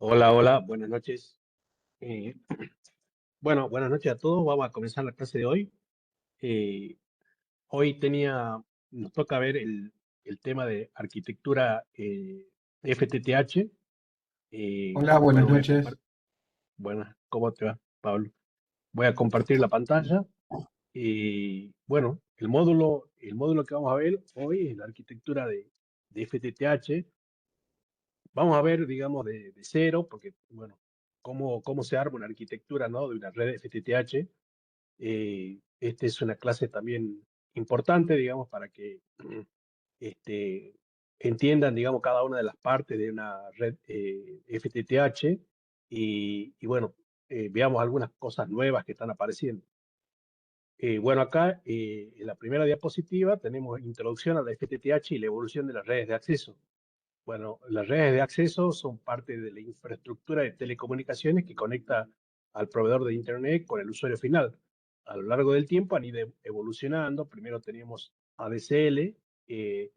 Hola, hola, buenas noches. Eh, bueno, buenas noches a todos. Vamos a comenzar la clase de hoy. Eh, hoy nos toca ver el tema de arquitectura FTTH. Hola, buenas Bueno, noches. Buenas, ¿cómo te va, Pablo? Voy a compartir la pantalla. Y bueno, el módulo que vamos a ver hoy es la arquitectura de FTTH. Vamos a ver, digamos, de cero, porque, bueno, cómo se arma una arquitectura, ¿no? De una red FTTH. Esta es una clase también importante, digamos, para que este, entiendan, digamos, cada una de las partes de una red FTTH y bueno, veamos algunas cosas nuevas que están apareciendo. Bueno, acá en la primera diapositiva tenemos introducción a la FTTH y la evolución de las redes de acceso. Bueno, las redes de acceso son parte de la infraestructura de telecomunicaciones que conecta al proveedor de Internet con el usuario final. A lo largo del tiempo han ido evolucionando. Primero teníamos ADSL, eh,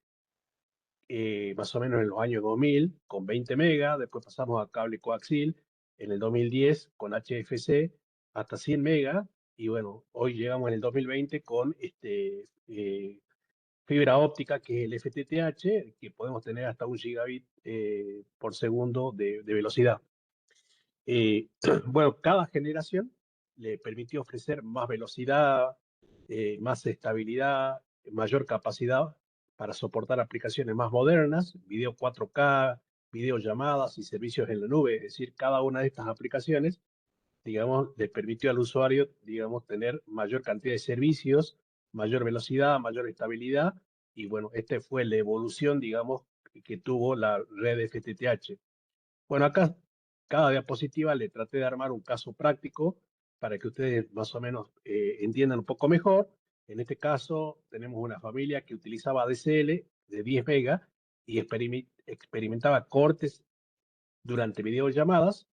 más o menos en los años 2000, con 20 megas. Después pasamos a cable coaxil en el 2010 con HFC hasta 100 megas. Y bueno, hoy llegamos en el 2020 con fibra óptica, que es el FTTH, que podemos tener hasta 1 gigabit por segundo de velocidad. Bueno, cada generación le permitió ofrecer más velocidad, más estabilidad, mayor capacidad para soportar aplicaciones más modernas, video 4K, videollamadas y servicios en la nube. Es decir, cada una de estas aplicaciones, digamos, le permitió al usuario, digamos, tener mayor cantidad de servicios, mayor velocidad, mayor estabilidad. Y bueno, esta fue la evolución, digamos, que tuvo la red FTTH. Bueno, acá cada diapositiva le traté de armar un caso práctico para que ustedes más o menos entiendan un poco mejor. En este caso tenemos una familia que utilizaba ADSL de 10 megas y experimentaba cortes durante videollamadas.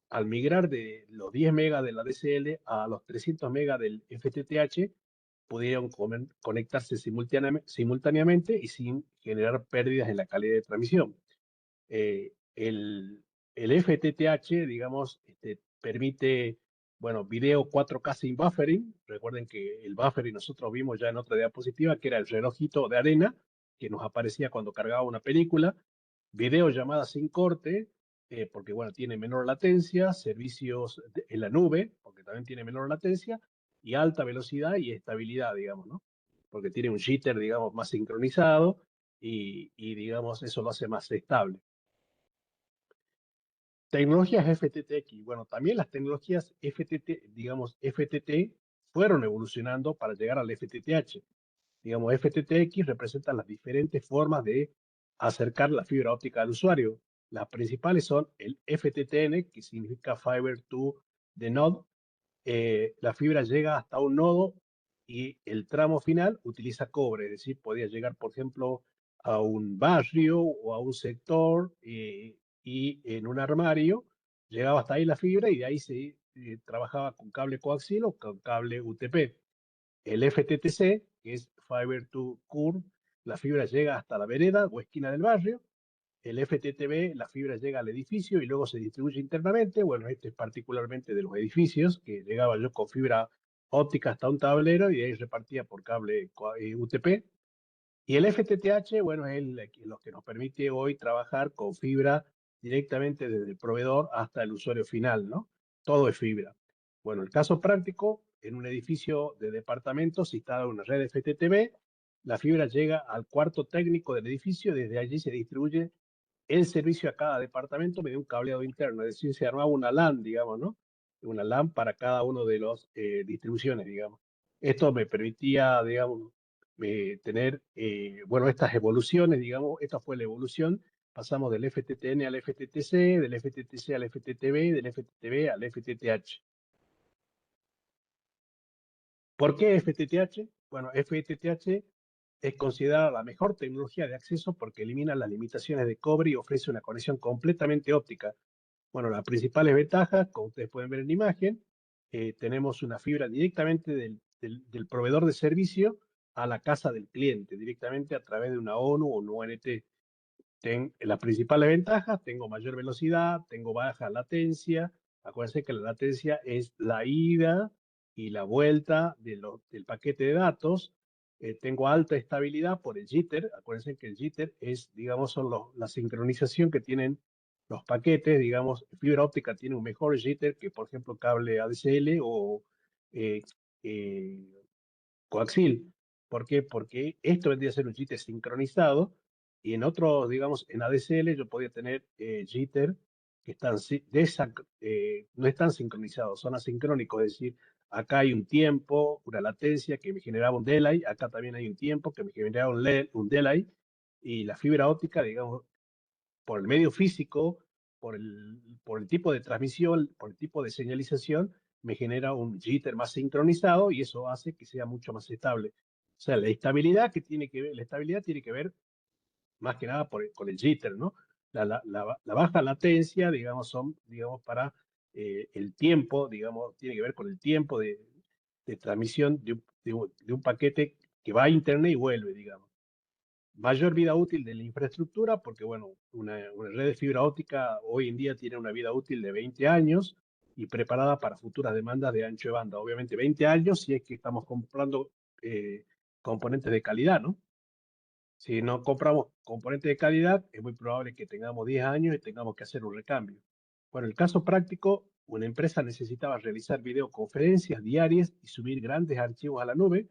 Al migrar de los 10 megas de la DSL a los 300 megas del FTTH, pudieron conectarse simultáneamente y sin generar pérdidas en la calidad de transmisión. Eh, el, el FTTH, digamos, permite, bueno, video 4K sin buffering. Recuerden que el buffering nosotros vimos ya en otra diapositiva, que era el relojito de arena que nos aparecía cuando cargaba una película. Video llamada sin corte, porque, bueno, tiene menor latencia. Servicios en la nube, porque también tiene menor latencia. Y alta velocidad y estabilidad, digamos, ¿no? Porque tiene un jitter, digamos, más sincronizado digamos, eso lo hace más estable. Tecnologías FTTX. Bueno, también las tecnologías FTT, digamos, FTT fueron evolucionando para llegar al FTTH. Digamos, FTTX representa las diferentes formas de acercar la fibra óptica al usuario. Las principales son el FTTN, que significa Fiber to the Node. La fibra llega hasta un nodo y el tramo final utiliza cobre, es decir, podía llegar, por ejemplo, a un barrio o a un sector y en un armario llegaba hasta ahí la fibra y de ahí se trabajaba con cable coaxial o con cable UTP. El FTTC, que es Fiber to Curb, la fibra llega hasta la vereda o esquina del barrio. El FTTB, la fibra llega al edificio y luego se distribuye internamente. Bueno, este es particularmente de los edificios, que llegaba yo con fibra óptica hasta un tablero y de ahí repartía por cable UTP. Y el FTTH, bueno, es lo que nos permite hoy trabajar con fibra directamente desde el proveedor hasta el usuario final, ¿no? Todo es fibra. Bueno, el caso práctico, en un edificio de departamentos se instala una red FTTB, la fibra llega al cuarto técnico del edificio, desde allí se distribuye el servicio a cada departamento mediante un cableado interno, es decir, se armaba una LAN, digamos, ¿no? Una LAN para cada uno de los distribuciones, digamos. Esto me permitía, digamos, tener, bueno, estas evoluciones, digamos, esta fue la evolución. Pasamos del FTTN al FTTC, del FTTC al FTTB, del FTTB al FTTH. ¿Por qué FTTH? Bueno, FTTH es considerada la mejor tecnología de acceso porque elimina las limitaciones de cobre y ofrece una conexión completamente óptica. Bueno, las principales ventajas, como ustedes pueden ver en la imagen, tenemos una fibra directamente del proveedor de servicio a la casa del cliente, directamente a través de una ONU o una ONT. las principales ventajas: tengo mayor velocidad, tengo baja latencia. Acuérdense que la latencia es la ida y la vuelta del paquete de datos. Tengo alta estabilidad por el jitter. Acuérdense que el jitter es, digamos, la sincronización que tienen los paquetes. Digamos, fibra óptica tiene un mejor jitter que, por ejemplo, cable ADSL o eh, eh, coaxil. ¿Por qué? Porque esto vendría a ser un jitter sincronizado, y en otros, digamos, en ADSL yo podía tener jitter que no están sincronizados, son asincrónicos. Es decir, acá hay un tiempo, una latencia que me generaba un delay, acá también hay un tiempo que me generaba un delay, y la fibra óptica, digamos, por el medio físico, por el tipo de transmisión, por el tipo de señalización, me genera un jitter más sincronizado, y eso hace que sea mucho más estable. O sea, la estabilidad tiene que ver más que nada con el jitter, ¿no? La baja latencia, digamos, digamos, para el tiempo, digamos, tiene que ver con el tiempo de transmisión de un paquete que va a internet y vuelve, digamos. Mayor vida útil de la infraestructura, porque bueno, una red de fibra óptica hoy en día tiene una vida útil de 20 años y preparada para futuras demandas de ancho de banda. Obviamente 20 años si es que estamos comprando componentes de calidad, ¿no? Si no compramos componentes de calidad, es muy probable que tengamos 10 años y tengamos que hacer un recambio. Bueno, el caso práctico: una empresa necesitaba realizar videoconferencias diarias y subir grandes archivos a la nube.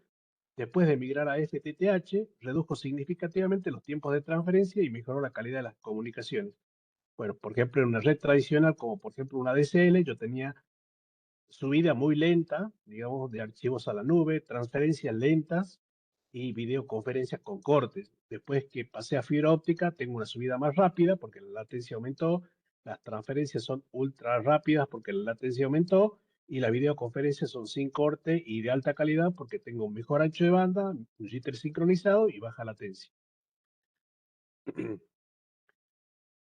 Después de migrar a FTTH, redujo significativamente los tiempos de transferencia y mejoró la calidad de las comunicaciones. Bueno, por ejemplo, en una red tradicional, como por ejemplo una DSL, yo tenía subida muy lenta, digamos, de archivos a la nube, transferencias lentas y videoconferencias con cortes. Después que pasé a fibra óptica, tengo una subida más rápida porque la latencia aumentó, las transferencias son ultra rápidas porque la latencia aumentó, y las videoconferencias son sin corte y de alta calidad porque tengo un mejor ancho de banda, un jitter sincronizado y baja latencia.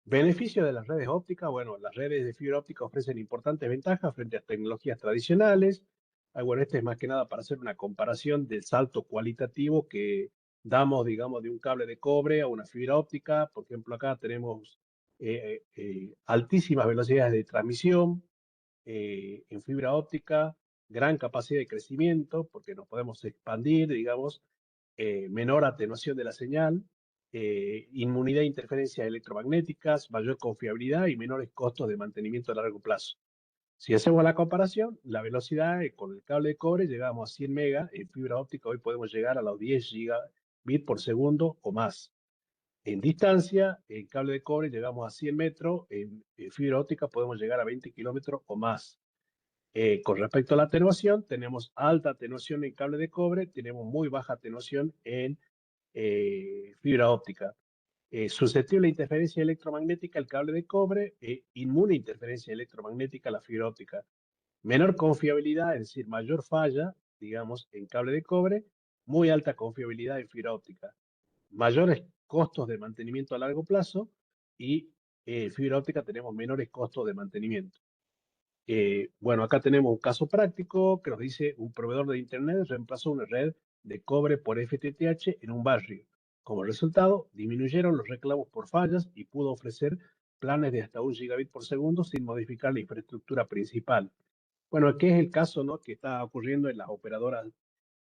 Beneficio de las redes ópticas: bueno, las redes de fibra óptica ofrecen importantes ventajas frente a tecnologías tradicionales. Bueno, este es más que nada para hacer una comparación del salto cualitativo que damos, digamos, de un cable de cobre a una fibra óptica. Por ejemplo, acá tenemos altísimas velocidades de transmisión en fibra óptica, gran capacidad de crecimiento porque nos podemos expandir, digamos, menor atenuación de la señal, inmunidad a interferencias electromagnéticas, mayor confiabilidad y menores costos de mantenimiento a largo plazo. Si hacemos la comparación, la velocidad con el cable de cobre llegamos a 100 megas, en fibra óptica hoy podemos llegar a los 10 gigabits por segundo o más. En distancia, en cable de cobre llegamos a 100 metros, en fibra óptica podemos llegar a 20 kilómetros o más. Con respecto a la atenuación, tenemos alta atenuación en cable de cobre, tenemos muy baja atenuación en fibra óptica. Susceptible a interferencia electromagnética el cable de cobre, inmune a interferencia electromagnética la fibra óptica. Menor confiabilidad, es decir, mayor falla, digamos, en cable de cobre, muy alta confiabilidad en fibra óptica. Mayores costos de mantenimiento a largo plazo, y fibra óptica tenemos menores costos de mantenimiento. Bueno, acá tenemos un caso práctico que nos dice: un proveedor de Internet reemplazó una red de cobre por FTTH en un barrio. Como resultado, disminuyeron los reclamos por fallas y pudo ofrecer planes de hasta 1 gigabit por segundo sin modificar la infraestructura principal. Bueno, aquí es el caso, ¿no?, que está ocurriendo en las operadoras,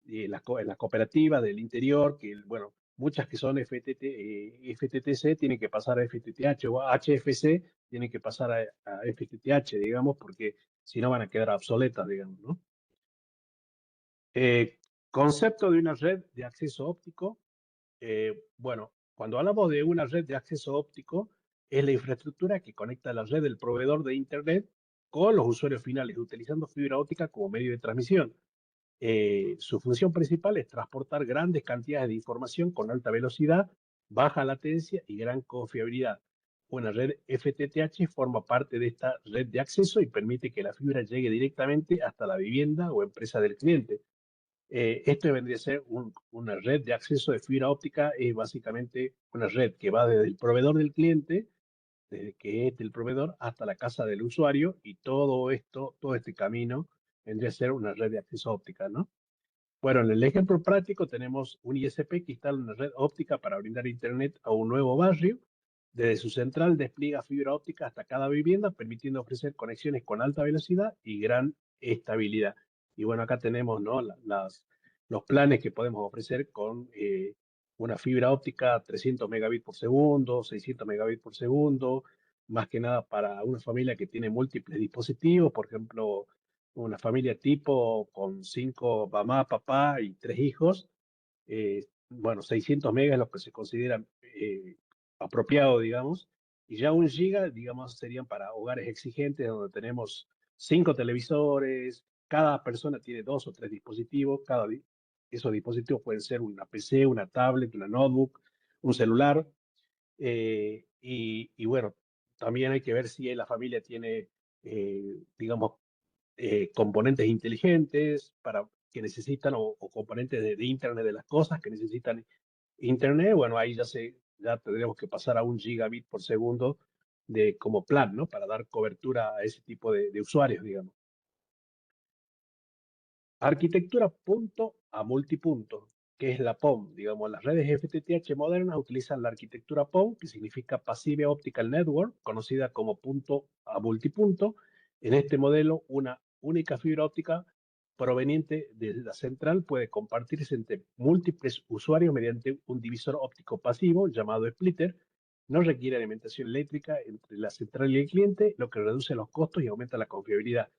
en las cooperativas del interior, que, bueno, muchas que son FTTC tienen que pasar a FTTH, o HFC tienen que pasar a FTTH, digamos, porque si no van a quedar obsoletas, digamos, ¿no? Concepto de una red de acceso óptico. Bueno, cuando hablamos de una red de acceso óptico, es la infraestructura que conecta la red del proveedor de Internet con los usuarios finales, utilizando fibra óptica como medio de transmisión. Su función principal es transportar grandes cantidades de información con alta velocidad, baja latencia y gran confiabilidad. Una red FTTH forma parte de esta red de acceso y permite que la fibra llegue directamente hasta la vivienda o empresa del cliente. Esto vendría a ser una red de acceso de fibra óptica. Es básicamente una red que va desde el proveedor del cliente, desde que es del proveedor hasta la casa del usuario, y todo esto, todo este camino vendría a ser una red de acceso óptica, ¿no? Bueno, en el ejemplo práctico tenemos un ISP que instala una red óptica para brindar internet a un nuevo barrio. Desde su central despliega fibra óptica hasta cada vivienda, permitiendo ofrecer conexiones con alta velocidad y gran estabilidad. Y bueno, acá tenemos, ¿no? Los planes que podemos ofrecer con una fibra óptica 300 megabits por segundo, 600 megabits por segundo, más que nada para una familia que tiene múltiples dispositivos, por ejemplo, una familia tipo con 5 mamá, papá y 3 hijos. Bueno, 600 megas es lo que se considera apropiado, digamos, y ya 1 giga, digamos, serían para hogares exigentes donde tenemos 5 televisores, cada persona tiene 2 o 3 dispositivos, esos dispositivos pueden ser una PC, una tablet, una notebook, un celular, y bueno, también hay que ver si la familia tiene, digamos, componentes inteligentes para que necesitan o componentes de Internet de las cosas que necesitan Internet. Bueno, ahí ya tendremos que pasar a 1 gigabit por segundo como plan, ¿no? Para dar cobertura a ese tipo de usuarios, digamos. Arquitectura punto a multipunto, que es la POM. Digamos, las redes FTTH modernas utilizan la arquitectura POM, que significa Passive Optical Network, conocida como punto a multipunto. En este modelo, una única fibra óptica proveniente de la central puede compartirse entre múltiples usuarios mediante un divisor óptico pasivo llamado splitter. No requiere alimentación eléctrica entre la central y el cliente, lo que reduce los costos y aumenta la confiabilidad.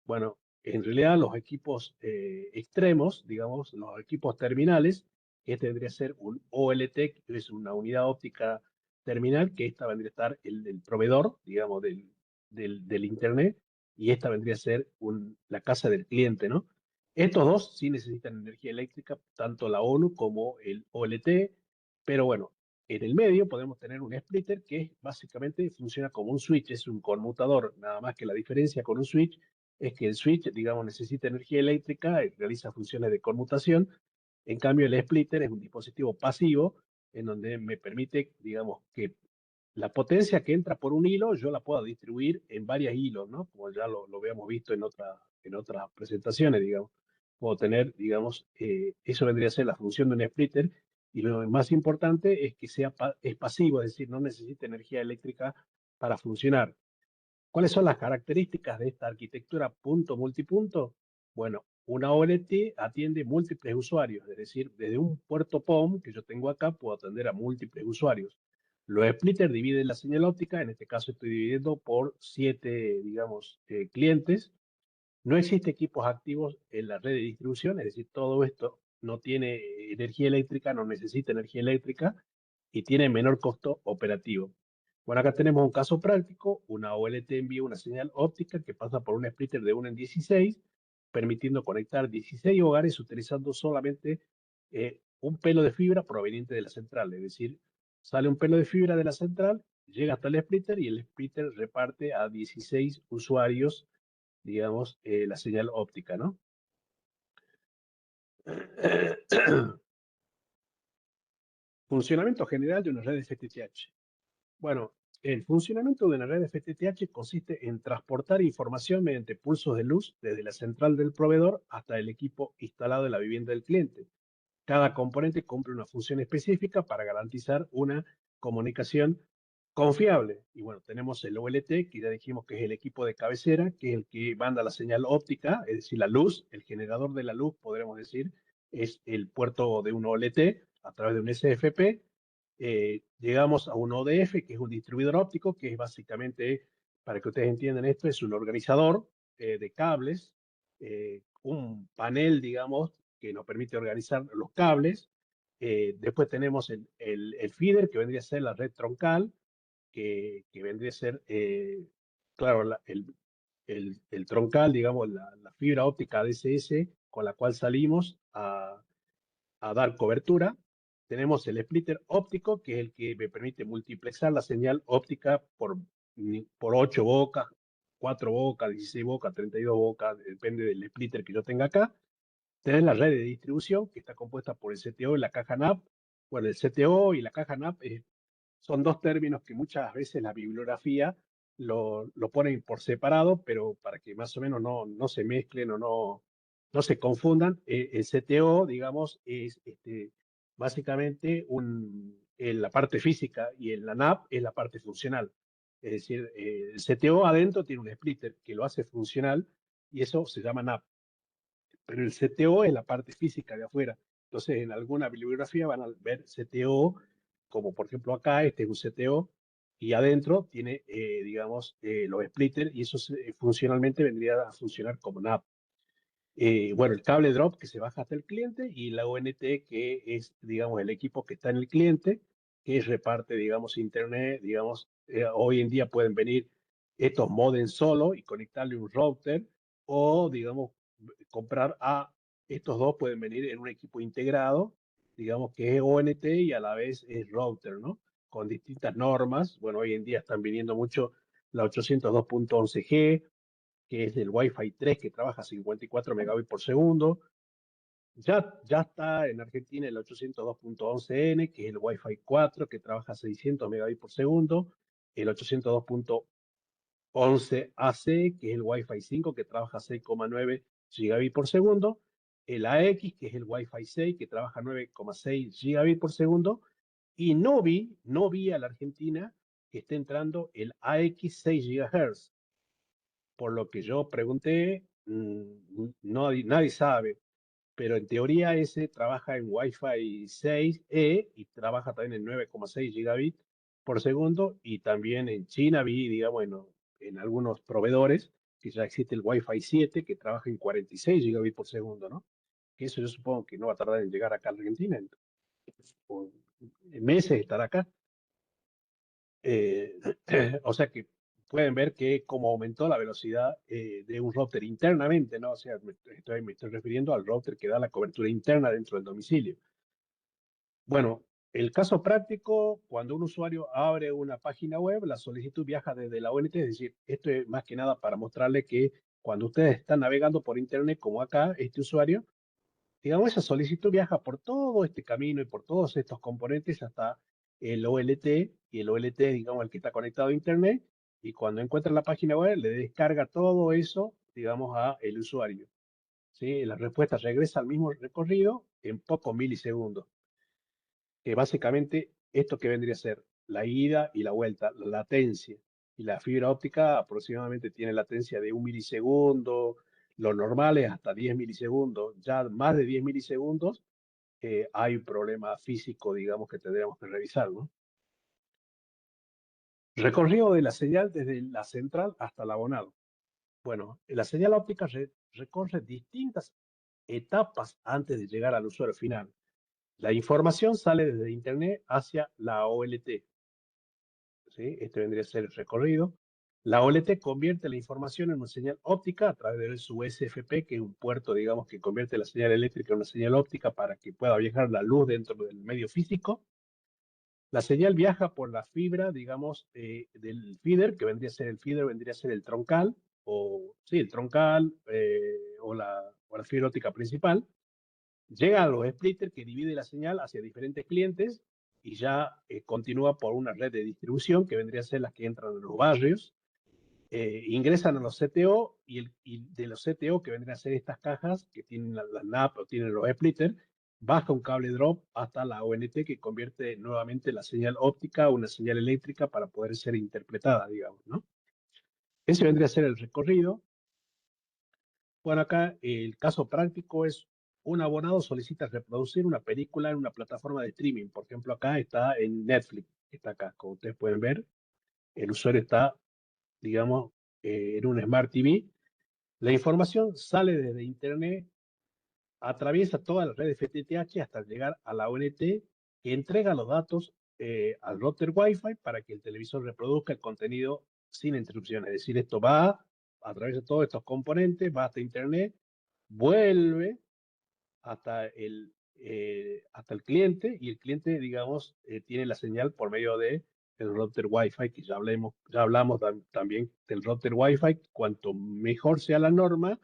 Bueno, en realidad los equipos extremos, digamos, los equipos terminales, este vendría a ser un OLT, que es una unidad óptica terminal, que esta vendría a estar el proveedor, digamos, del Internet, y esta vendría a ser la casa del cliente, ¿no? Estos dos sí necesitan energía eléctrica, tanto la ONU como el OLT, pero bueno, en el medio podemos tener un splitter que básicamente funciona como un switch, es un conmutador, nada más que la diferencia con un switch es que el switch, digamos, necesita energía eléctrica y realiza funciones de conmutación. En cambio, el splitter es un dispositivo pasivo en donde me permite, digamos, que la potencia que entra por un hilo yo la puedo distribuir en varios hilos, ¿no? Como ya lo habíamos visto en otras presentaciones, digamos. Puedo tener, digamos, eso vendría a ser la función de un splitter, y lo más importante es que es pasivo, es decir, no necesita energía eléctrica para funcionar. ¿Cuáles son las características de esta arquitectura punto multipunto? Bueno, una OLT atiende múltiples usuarios, es decir, desde un puerto POM que yo tengo acá puedo atender a múltiples usuarios. Los splitters dividen la señal óptica, en este caso estoy dividiendo por 7, digamos, clientes. No existe equipos activos en la red de distribución, es decir, todo esto no tiene energía eléctrica, no necesita energía eléctrica y tiene menor costo operativo. Bueno, acá tenemos un caso práctico. Una OLT envía una señal óptica que pasa por un splitter de 1 en 16, permitiendo conectar 16 hogares utilizando solamente un pelo de fibra proveniente de la central. Es decir, sale un pelo de fibra de la central, llega hasta el splitter y el splitter reparte a 16 usuarios, digamos, la señal óptica, ¿no? Funcionamiento general de una red FTTH. Bueno, el funcionamiento de una red FTTH consiste en transportar información mediante pulsos de luz desde la central del proveedor hasta el equipo instalado en la vivienda del cliente. Cada componente cumple una función específica para garantizar una comunicación confiable. Y bueno, tenemos el OLT, que ya dijimos que es el equipo de cabecera, que es el que manda la señal óptica, es decir, la luz, el generador de la luz, podremos decir, es el puerto de un OLT a través de un SFP. Llegamos a un ODF, que es un distribuidor óptico, que es básicamente, para que ustedes entiendan esto, es un organizador de cables, un panel, digamos, que nos permite organizar los cables. Después tenemos el feeder, que vendría a ser la red troncal, que vendría a ser, claro, el troncal, digamos, la fibra óptica DSS con la cual salimos a dar cobertura. Tenemos el splitter óptico, que es el que me permite multiplexar la señal óptica por 8 bocas, 4 bocas, 16 bocas, 32 bocas, depende del splitter que yo tenga acá. Tenés la red de distribución, que está compuesta por el CTO y la caja NAP. Bueno, el CTO y la caja NAP son dos términos que muchas veces la bibliografía lo ponen por separado, pero para que más o menos no se mezclen o no se confundan, el CTO, digamos, es básicamente la parte física y en la NAP es la parte funcional. Es decir, el CTO adentro tiene un splitter que lo hace funcional y eso se llama NAP. Pero el CTO es la parte física de afuera. Entonces, en alguna bibliografía van a ver CTO, como por ejemplo acá, este es un CTO, y adentro tiene, digamos, los splitters, y eso funcionalmente vendría a funcionar como NAP. Bueno, el cable drop que se baja hasta el cliente y la ONT que es, digamos, el equipo que está en el cliente, que reparte, digamos, internet, digamos, hoy en día pueden venir estos modems solo y conectarle un router o, digamos, comprar a estos dos pueden venir en un equipo integrado, digamos, que es ONT y a la vez es router, ¿no? Con distintas normas. Bueno, hoy en día están viniendo mucho la 802.11g, que es del Wi-Fi 3 que trabaja a 54 megabits por segundo. Ya está en Argentina el 802.11n, que es el Wi-Fi 4 que trabaja a 600 megabits por segundo. El 802.11ac, que es el Wi-Fi 5 que trabaja a 6,9 gigabits por segundo. El AX, que es el Wi-Fi 6 que trabaja a 9,6 gigabits por segundo. Y no vi a la Argentina que esté entrando el AX 6 GHz. Por lo que yo pregunté, nadie sabe, pero en teoría ese trabaja en Wi-Fi 6E y trabaja también en 9,6 gigabits por segundo y también en China vi, digamos, bueno, en algunos proveedores que ya existe el Wi-Fi 7 que trabaja en 46 gigabits por segundo, ¿no? Que eso yo supongo que no va a tardar en llegar acá a Argentina, o en meses estará acá. Eh, o sea que pueden ver que como aumentó la velocidad de un router internamente, ¿no? O sea, me estoy refiriendo al router que da la cobertura interna dentro del domicilio. Bueno, el caso práctico, cuando un usuario abre una página web, la solicitud viaja desde la ONT, es decir, esto es más que nada para mostrarle que cuando ustedes están navegando por internet, como acá, este usuario, digamos, esa solicitud viaja por todo este camino y por todos estos componentes hasta el OLT, y el OLT, digamos, el que está conectado a Internet, y cuando encuentra la página web, le descarga todo eso, digamos, a el usuario. ¿Sí? La respuesta regresa al mismo recorrido en pocos milisegundos, que básicamente esto que vendría a ser la ida y la vuelta, la latencia. Y la fibra óptica aproximadamente tiene latencia de 1 milisegundo, lo normal es hasta 10 milisegundos, ya más de 10 milisegundos hay un problema físico, digamos, que tendríamos que revisar, ¿no? Recorrido de la señal desde la central hasta el abonado. Bueno, la señal óptica recorre distintas etapas antes de llegar al usuario final. La información sale desde Internet hacia la OLT, ¿sí? Este vendría a ser el recorrido. La OLT convierte la información en una señal óptica a través de su SFP, que es un puerto, digamos, que convierte la señal eléctrica en una señal óptica para que pueda viajar la luz dentro del medio físico. La señal viaja por la fibra, digamos, del feeder, que vendría a ser el feeder, vendría a ser el troncal, o sí, el troncal o la fibra óptica principal. Llega a los splitters que divide la señal hacia diferentes clientes y ya continúa por una red de distribución que vendría a ser las que entran en los barrios. Ingresan a los CTO y de los CTO que vendrían a ser estas cajas que tienen la NAP o tienen los splitters, baja un cable drop hasta la ONT que convierte nuevamente la señal óptica a una señal eléctrica para poder ser interpretada, digamos, ¿no? Ese vendría a ser el recorrido. Bueno, acá el caso práctico es un abonado solicita reproducir una película en una plataforma de streaming. Por ejemplo, acá está en Netflix, está acá, como ustedes pueden ver, el usuario está, digamos, en un Smart TV. La información sale desde Internet, atraviesa toda la red de FTTH hasta llegar a la ONT, que entrega los datos al router Wi-Fi para que el televisor reproduzca el contenido sin interrupciones. Es decir, esto va a través de todos estos componentes, va hasta Internet, vuelve hasta el cliente y el cliente, digamos, tiene la señal por medio de el router Wi-Fi, que ya hablamos también del router Wi-Fi. Cuanto mejor sea la norma,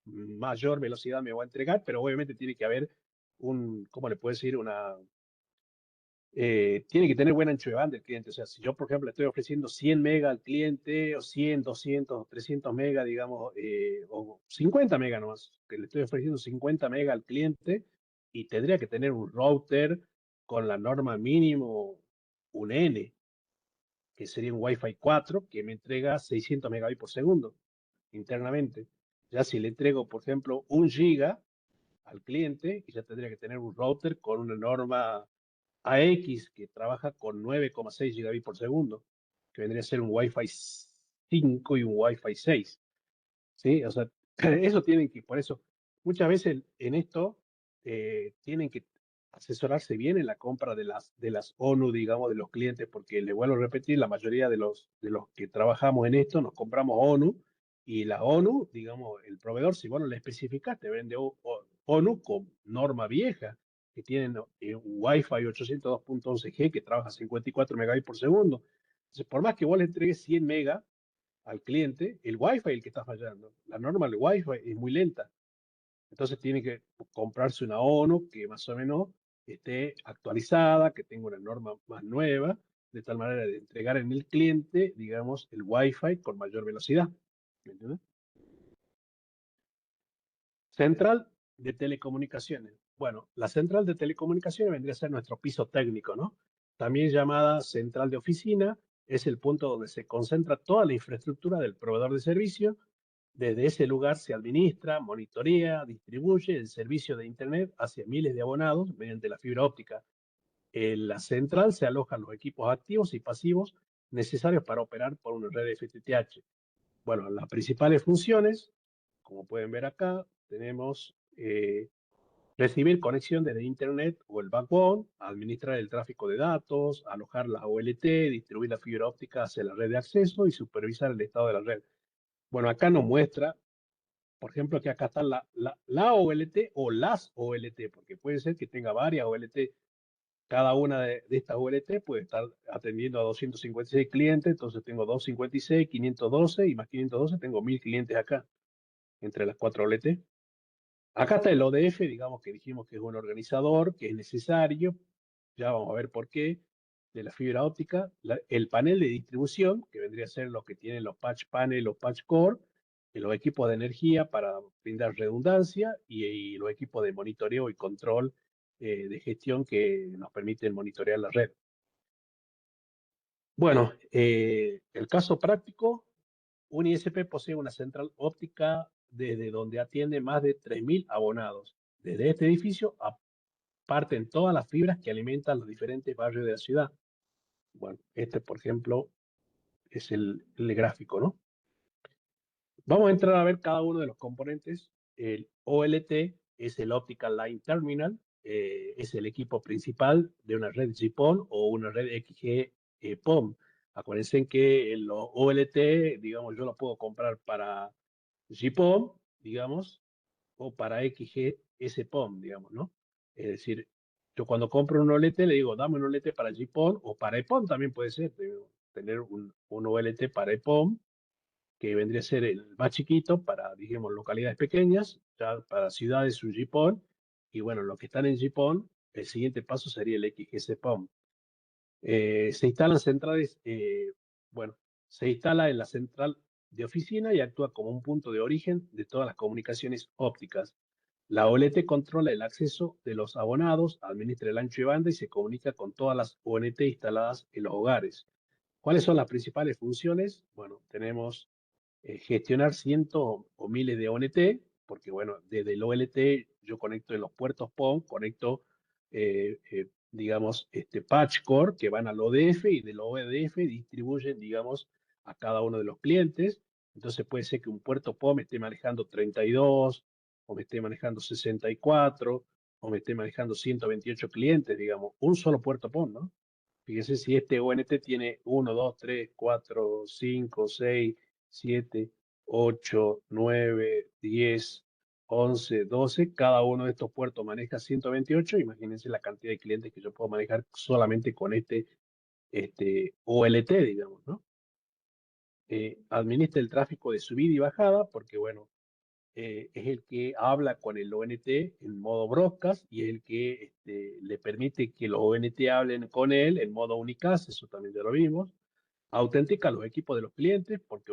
mayor velocidad me va a entregar, pero obviamente tiene que haber ¿cómo le puedo decir? Tiene que tener buen ancho de banda el cliente. O sea, si yo, por ejemplo, le estoy ofreciendo 100 megas al cliente, o 100, 200, 300 megas, digamos, o 50 megas nomás, que le estoy ofreciendo 50 megas al cliente, y tendría que tener un router con la norma mínimo un N, que sería un Wi-Fi 4, que me entrega 600 megabits por segundo internamente. Ya si le entrego, por ejemplo, 1 giga al cliente, y ya tendría que tener un router con una norma AX que trabaja con 9,6 gigabits por segundo, que vendría a ser un Wi-Fi 5 y un Wi-Fi 6. ¿Sí? O sea, eso tienen que, por eso, muchas veces en esto tienen que asesorarse bien en la compra de las ONU, digamos, de los clientes, porque le vuelvo a repetir, la mayoría de los que trabajamos en esto nos compramos ONU, y la ONU, digamos, el proveedor, si vos no le especificaste, vende ONU con norma vieja, que tienen un Wi-Fi 802.11G que trabaja 54 megabits por segundo. Entonces, por más que vos le entregues 100 megas, al cliente, el Wi-Fi es el que está fallando. La norma del Wi-Fi es muy lenta. Entonces tiene que comprarse una ONU que más o menos esté actualizada, que tenga una norma más nueva, de tal manera de entregar en el cliente, digamos, el Wi-Fi con mayor velocidad. ¿Me entiendes? Central de telecomunicaciones. Bueno, la central de telecomunicaciones vendría a ser nuestro piso técnico, ¿no? También llamada central de oficina, es el punto donde se concentra toda la infraestructura del proveedor de servicio. Desde ese lugar se administra, monitorea, distribuye el servicio de Internet hacia miles de abonados mediante la fibra óptica. En la central se alojan los equipos activos y pasivos necesarios para operar por una red FTTH. Bueno, las principales funciones, como pueden ver acá, tenemos recibir conexión desde Internet o el backbone, administrar el tráfico de datos, alojar la OLT, distribuir la fibra óptica hacia la red de acceso y supervisar el estado de la red. Bueno, acá nos muestra, por ejemplo, que acá está la OLT o las OLT, porque puede ser que tenga varias OLT. Cada una de estas OLT puede estar atendiendo a 256 clientes, entonces tengo 256, 512 y más 512, tengo 1000 clientes acá, entre las 4 OLT. Acá está el ODF, digamos que dijimos que es un organizador, que es necesario, ya vamos a ver por qué, de la fibra óptica, el panel de distribución, que vendría a ser lo que tienen los patch panel, los patch core, los equipos de energía para brindar redundancia y los equipos de monitoreo y control de gestión que nos permiten monitorear la red. Bueno, el caso práctico, un ISP posee una central óptica desde donde atiende más de 3.000 abonados. Desde este edificio parten todas las fibras que alimentan los diferentes barrios de la ciudad. Bueno, este, por ejemplo, es el gráfico, ¿no? Vamos a entrar a ver cada uno de los componentes. El OLT es el Optical Line Terminal, es el equipo principal de una red GPON o una red XG PON. Acuérdense que el OLT, digamos, yo lo puedo comprar para GPON, digamos, o para XG SPON, digamos, ¿no? Es decir, yo cuando compro un OLT le digo, dame un OLT para GPON o para EPON también puede ser, tener un OLT para EPON, que vendría a ser el más chiquito para, digamos, localidades pequeñas, ya para ciudades un GPON, y bueno, los que están en GPON, el siguiente paso sería el XGS-PON. Se instalan centrales, bueno, se instala en la central de oficina y actúa como un punto de origen de todas las comunicaciones ópticas. La OLT controla el acceso de los abonados, administra el ancho de banda y se comunica con todas las ONT instaladas en los hogares. ¿Cuáles son las principales funciones? Bueno, tenemos gestionar cientos o miles de ONT, porque bueno, desde el OLT yo conecto en los puertos PON, conecto, digamos, patch core que van al ODF y del ODF distribuyen, digamos, a cada uno de los clientes. Entonces puede ser que un puerto PON me esté manejando 32, o me esté manejando 64, o me esté manejando 128 clientes, digamos, un solo puerto PON, ¿no? Fíjese si este ONT tiene 1, 2, 3, 4, 5, 6, 7, 8, 9, 10, 11, 12. Cada uno de estos puertos maneja 128. Imagínense la cantidad de clientes que yo puedo manejar solamente con este OLT, digamos, ¿no? Administra el tráfico de subida y bajada, porque, bueno, es el que habla con el ONT en modo broadcast y es el que le permite que los ONT hablen con él en modo unicast, eso también ya lo vimos. Autentica los equipos de los clientes, porque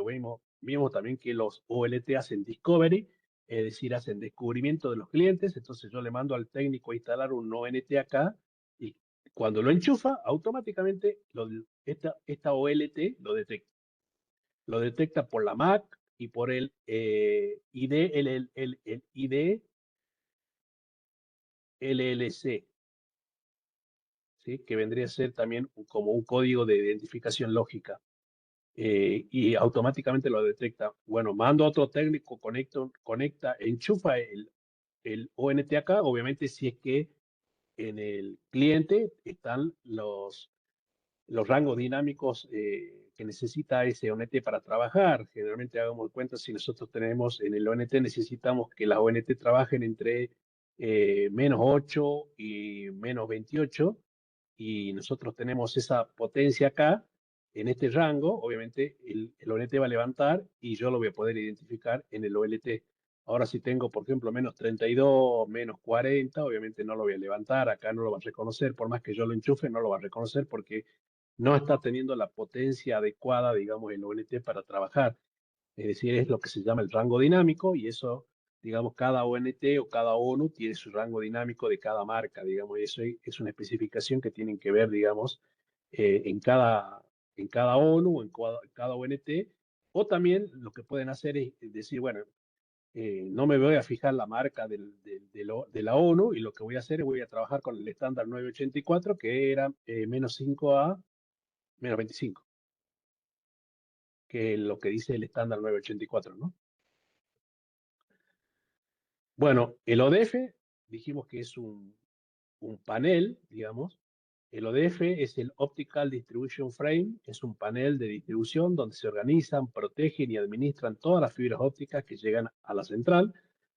vimos también que los OLT hacen discovery, es decir, hacen descubrimiento de los clientes. Entonces yo le mando al técnico a instalar un ONT acá y Cuando lo enchufa, automáticamente esta OLT lo detecta. Lo detecta por la MAC y por el ID, el ID LLC, ¿sí? Que vendría a ser también como un código de identificación lógica. Y automáticamente lo detecta. Bueno, mando a otro técnico, conecta, enchufa el ONT acá, obviamente si es que en el cliente están los rangos dinámicos que necesita ese ONT para trabajar. Generalmente hagamos cuenta, si nosotros tenemos en el ONT, necesitamos que las ONT trabajen entre -8 y -28, y nosotros tenemos esa potencia acá, en este rango. Obviamente el ONT va a levantar y yo lo voy a poder identificar en el OLT. Ahora si tengo, por ejemplo, -32, -40, obviamente no lo voy a levantar, acá no lo va a reconocer, por más que yo lo enchufe, no lo va a reconocer porque no está teniendo la potencia adecuada, digamos, el ONT para trabajar. Es decir, es lo que se llama el rango dinámico, y eso, digamos, cada ONT o cada ONU tiene su rango dinámico de cada marca, digamos, y eso es una especificación que tienen que ver, digamos, en cada ONU o en cada ONT. O también lo que pueden hacer es decir, bueno, no me voy a fijar la marca de la ONU, y lo que voy a hacer es voy a trabajar con el estándar 984, que era -5 a -25, que es lo que dice el estándar 984, ¿no? Bueno, el ODF, dijimos que es un panel, digamos. El ODF es el Optical Distribution Frame, es un panel de distribución donde se organizan, protegen y administran todas las fibras ópticas que llegan a la central.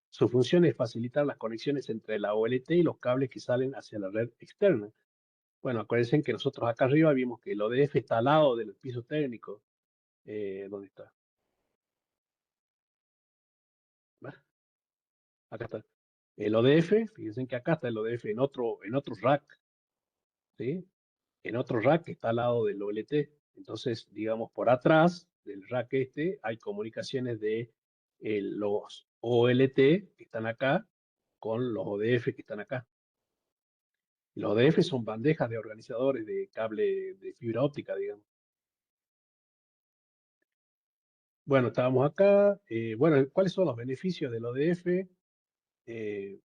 Su función es facilitar las conexiones entre la OLT y los cables que salen hacia la red externa. Bueno, acuérdense que nosotros acá arriba vimos que el ODF está al lado del piso técnico. ¿Dónde está? ¿Va? Acá está. El ODF, fíjense que acá está el ODF en otro rack, ¿sí? En otro rack que está al lado del OLT. Entonces, digamos, por atrás del rack este hay comunicaciones de los OLT que están acá con los ODF que están acá. Y los ODF son bandejas de organizadores de cable de fibra óptica, digamos. Bueno, estábamos acá. Bueno, ¿cuáles son los beneficios del ODF? Eh,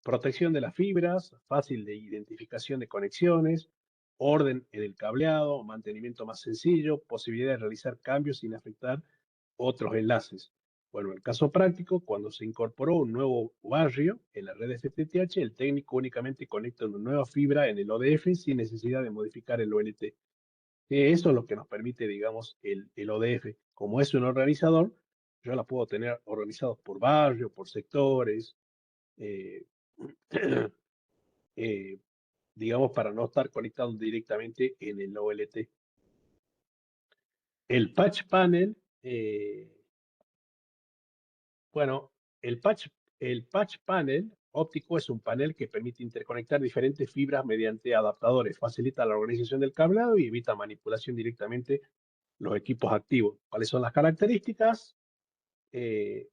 Protección de las fibras, fácil de identificación de conexiones, orden en el cableado, mantenimiento más sencillo, posibilidad de realizar cambios sin afectar otros enlaces. Bueno, en el caso práctico, cuando se incorporó un nuevo barrio en la red FTTH, el técnico únicamente conecta una nueva fibra en el ODF sin necesidad de modificar el OLT. Eso es lo que nos permite, digamos, el ODF. Como es un organizador, yo la puedo tener organizados por barrio, por sectores, eh, eh, digamos, para no estar conectado directamente en el OLT. El patch panel, bueno, el patch panel óptico es un panel que permite interconectar diferentes fibras mediante adaptadores, facilita la organización del cableado y evita manipulación directamente los equipos activos. ¿Cuáles son las características? Eh,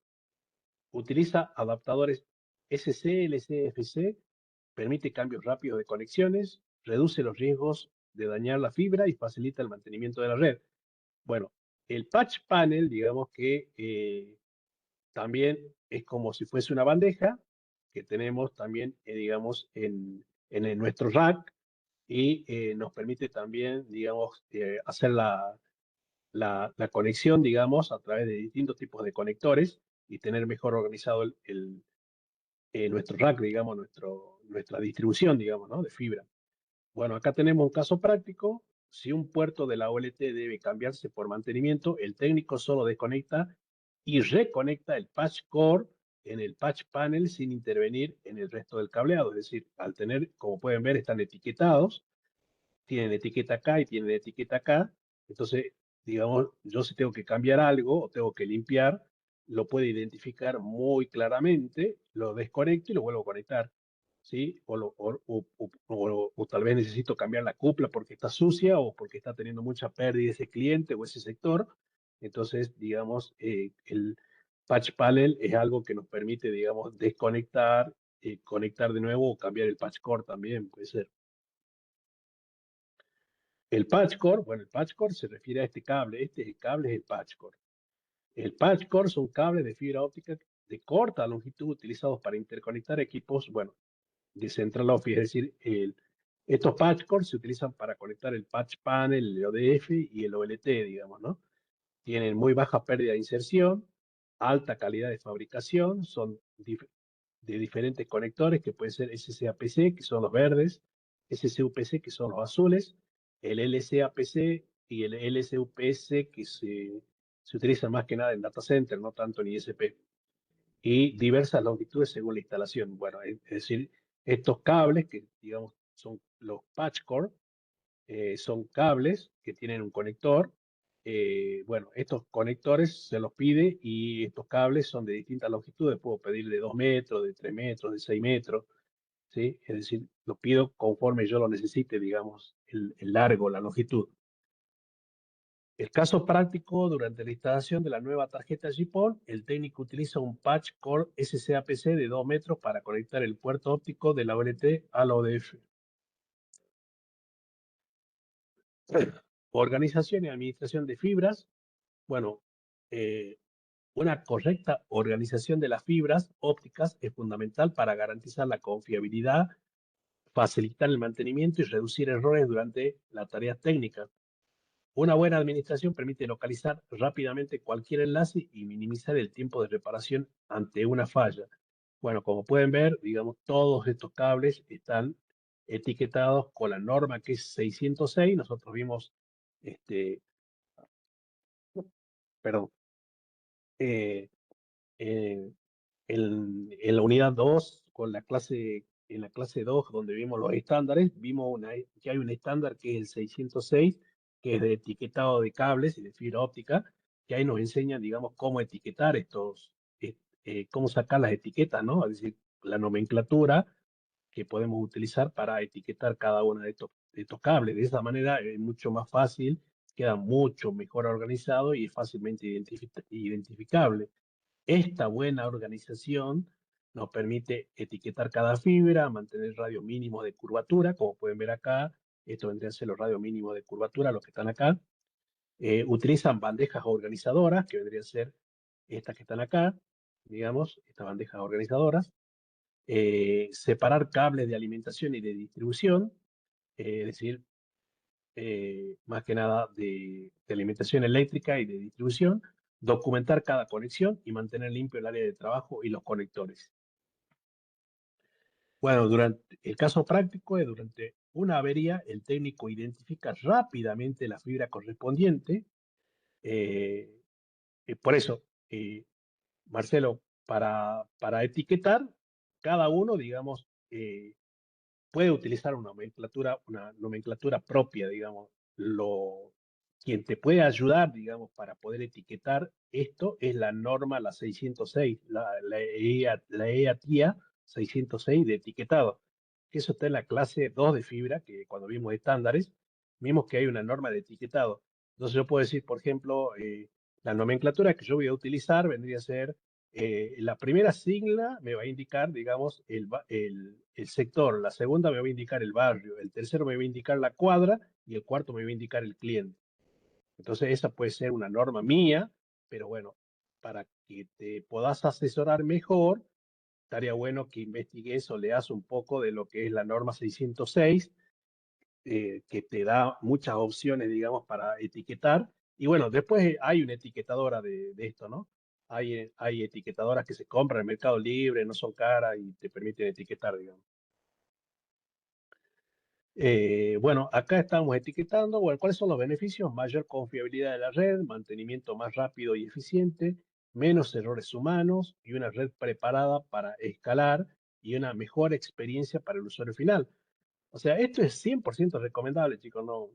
Utiliza adaptadores SC, LC, FC, permite cambios rápidos de conexiones, reduce los riesgos de dañar la fibra y facilita el mantenimiento de la red. Bueno, el patch panel, digamos que también es como si fuese una bandeja que tenemos también, digamos, en nuestro rack, y nos permite también, digamos, hacer la conexión, digamos, a través de distintos tipos de conectores y tener mejor organizado nuestro rack, digamos, nuestra distribución, digamos, ¿no? De fibra. Bueno, acá tenemos un caso práctico. Si un puerto de la OLT debe cambiarse por mantenimiento, el técnico solo desconecta y reconecta el patch core en el patch panel sin intervenir en el resto del cableado. Es decir, al tener, como pueden ver, están etiquetados, tienen etiqueta acá y tienen etiqueta acá. Entonces, digamos, yo si tengo que cambiar algo o tengo que limpiar, lo puedo identificar muy claramente, lo desconecto y lo vuelvo a conectar, ¿sí? O tal vez necesito cambiar la cupla porque está sucia o porque está teniendo mucha pérdida ese cliente o ese sector. Entonces, digamos, el patch panel es algo que nos permite, digamos, desconectar, conectar de nuevo o cambiar el patch core también, puede ser. El patch cord, bueno, el patch cord se refiere a este cable. Este cable es el patch cord. El patch cord son cables de fibra óptica de corta longitud utilizados para interconectar equipos, bueno, de central office, es decir, estos patch cords se utilizan para conectar el patch panel, el ODF y el OLT, digamos, ¿no? Tienen muy baja pérdida de inserción, alta calidad de fabricación, son de diferentes conectores que pueden ser SCAPC, que son los verdes, SCUPC, que son los azules, el LCAPC y el LSUPS, que se utilizan más que nada en data center, no tanto en ISP, y diversas longitudes según la instalación. Bueno, es decir, estos cables que, digamos, son los patch cord, son cables que tienen un conector. Bueno, estos conectores se los pide y estos cables son de distintas longitudes. Puedo pedir de 2 metros, de 3 metros, de 6 metros, ¿sí? Es decir, lo pido conforme yo lo necesite, digamos, el largo, la longitud. El caso práctico, durante la instalación de la nueva tarjeta GPON, el técnico utiliza un patch cord SCAPC de 2 metros para conectar el puerto óptico de la OLT al ODF. Organización y administración de fibras. Bueno, una correcta organización de las fibras ópticas es fundamental para garantizar la confiabilidad, facilitar el mantenimiento y reducir errores durante las tareas técnicas. Una buena administración permite localizar rápidamente cualquier enlace y minimizar el tiempo de reparación ante una falla. Bueno, como pueden ver, digamos, todos estos cables están etiquetados con la norma que es 606. Nosotros vimos, perdón, eh, eh, en la unidad 2, en la clase 2, donde vimos los estándares, vimos que hay un estándar que es el 606, que es de etiquetado de cables y de fibra óptica, que ahí nos enseña, digamos, cómo etiquetar cómo sacar las etiquetas, ¿no? Es decir, la nomenclatura que podemos utilizar para etiquetar cada uno de estos cables. De esa manera es mucho más fácil, queda mucho mejor organizado y es fácilmente identificable. Esta buena organización nos permite etiquetar cada fibra, mantener radios mínimos de curvatura, como pueden ver acá. Esto vendrían a ser los radios mínimos de curvatura, los que están acá. Utilizan bandejas organizadoras, que vendrían a ser estas que están acá, digamos, estas bandejas organizadoras. Separar cables de alimentación y de distribución, es decir, más que nada de alimentación eléctrica y de distribución, documentar cada conexión y mantener limpio el área de trabajo y los conectores. Bueno, durante el caso práctico es durante una avería, el técnico identifica rápidamente la fibra correspondiente. Por eso, Marcelo, para etiquetar, cada uno, digamos, puede utilizar una nomenclatura propia, digamos. Quien te puede ayudar, digamos, para poder etiquetar esto es la norma, la 606, la EATIA 606 de etiquetado. Eso está en la clase 2 de fibra, que cuando vimos estándares, vimos que hay una norma de etiquetado. Entonces yo puedo decir, por ejemplo, la nomenclatura que yo voy a utilizar vendría a ser la primera sigla me va a indicar, digamos, el sector, la segunda me va a indicar el barrio, el tercero me va a indicar la cuadra y el cuarto me va a indicar el cliente. Entonces esa puede ser una norma mía, pero bueno, para que te puedas asesorar mejor, estaría bueno que investigues o leas un poco de lo que es la norma 606, que te da muchas opciones, digamos, para etiquetar. Y bueno, después hay una etiquetadora de esto, ¿no? Hay etiquetadoras que se compran en Mercado Libre, no son caras y te permiten etiquetar, digamos. Bueno, acá estamos etiquetando. Bueno, ¿cuáles son los beneficios? Mayor confiabilidad de la red, mantenimiento más rápido y eficiente, menos errores humanos y una red preparada para escalar y una mejor experiencia para el usuario final. O sea, esto es 100% recomendable, chicos. No,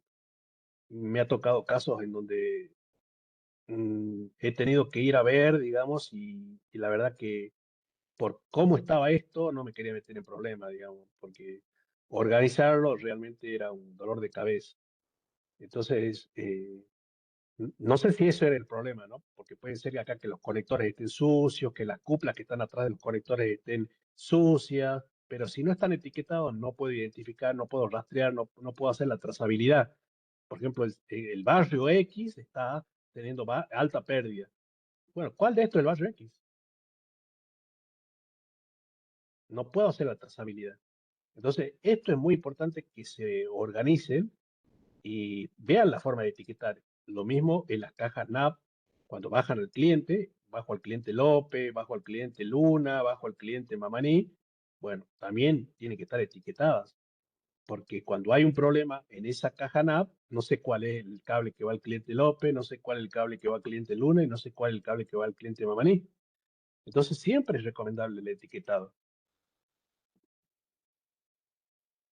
me ha tocado casos en donde he tenido que ir a ver, digamos, y la verdad que por cómo estaba esto no me quería meter en problemas, digamos, porque organizarlo realmente era un dolor de cabeza. Entonces, no sé si eso era el problema, ¿no? Porque puede ser que acá que los conectores estén sucios, que las cuplas que están atrás de los conectores estén sucias, pero si no están etiquetados no puedo identificar, no puedo rastrear, no puedo hacer la trazabilidad. por ejemplo, el barrio X está teniendo alta pérdida. Bueno, ¿cuál de estos es el barrio X? No puedo hacer la trazabilidad. Entonces, esto es muy importante que se organicen y vean la forma de etiquetar. Lo mismo en las cajas NAP, cuando bajan al cliente, bajo al cliente López, bajo al cliente Luna, bajo al cliente Mamaní, bueno, también tienen que estar etiquetadas, porque cuando hay un problema en esa caja NAP, no sé cuál es el cable que va al cliente López, no sé cuál es el cable que va al cliente Luna y no sé cuál es el cable que va al cliente Mamaní. Entonces, siempre es recomendable el etiquetado.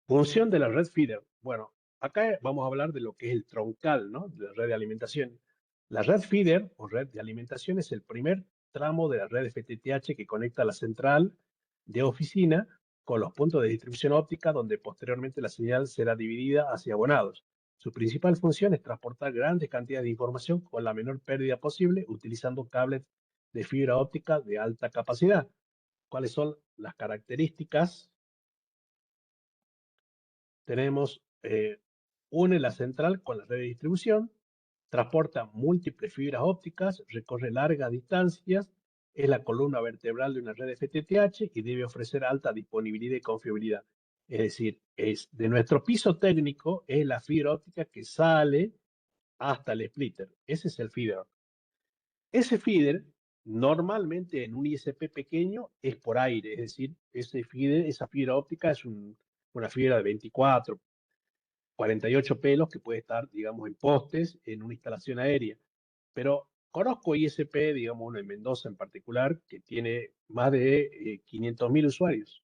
Función de la red feeder. Bueno, acá vamos a hablar de lo que es el troncal, ¿no? De la red de alimentación. La red feeder o red de alimentación es el primer tramo de la red FTTH que conecta la central de oficina con los puntos de distribución óptica, donde posteriormente la señal será dividida hacia abonados. Su principal función es transportar grandes cantidades de información con la menor pérdida posible utilizando cables de fibra óptica de alta capacidad. ¿Cuáles son las características? Tenemos, une la central con la red de distribución, transporta múltiples fibras ópticas, recorre largas distancias, es la columna vertebral de una red FTTH y debe ofrecer alta disponibilidad y confiabilidad. Es decir, es de nuestro piso técnico, es la fibra óptica que sale hasta el splitter. Ese es el feeder. Ese feeder, normalmente en un ISP pequeño, es por aire, es decir, ese feeder, esa fibra óptica es una fibra de 24, 48 pelos que puede estar, digamos, en postes en una instalación aérea. Pero conozco ISP, digamos, uno en Mendoza en particular, que tiene más de 500.000 usuarios.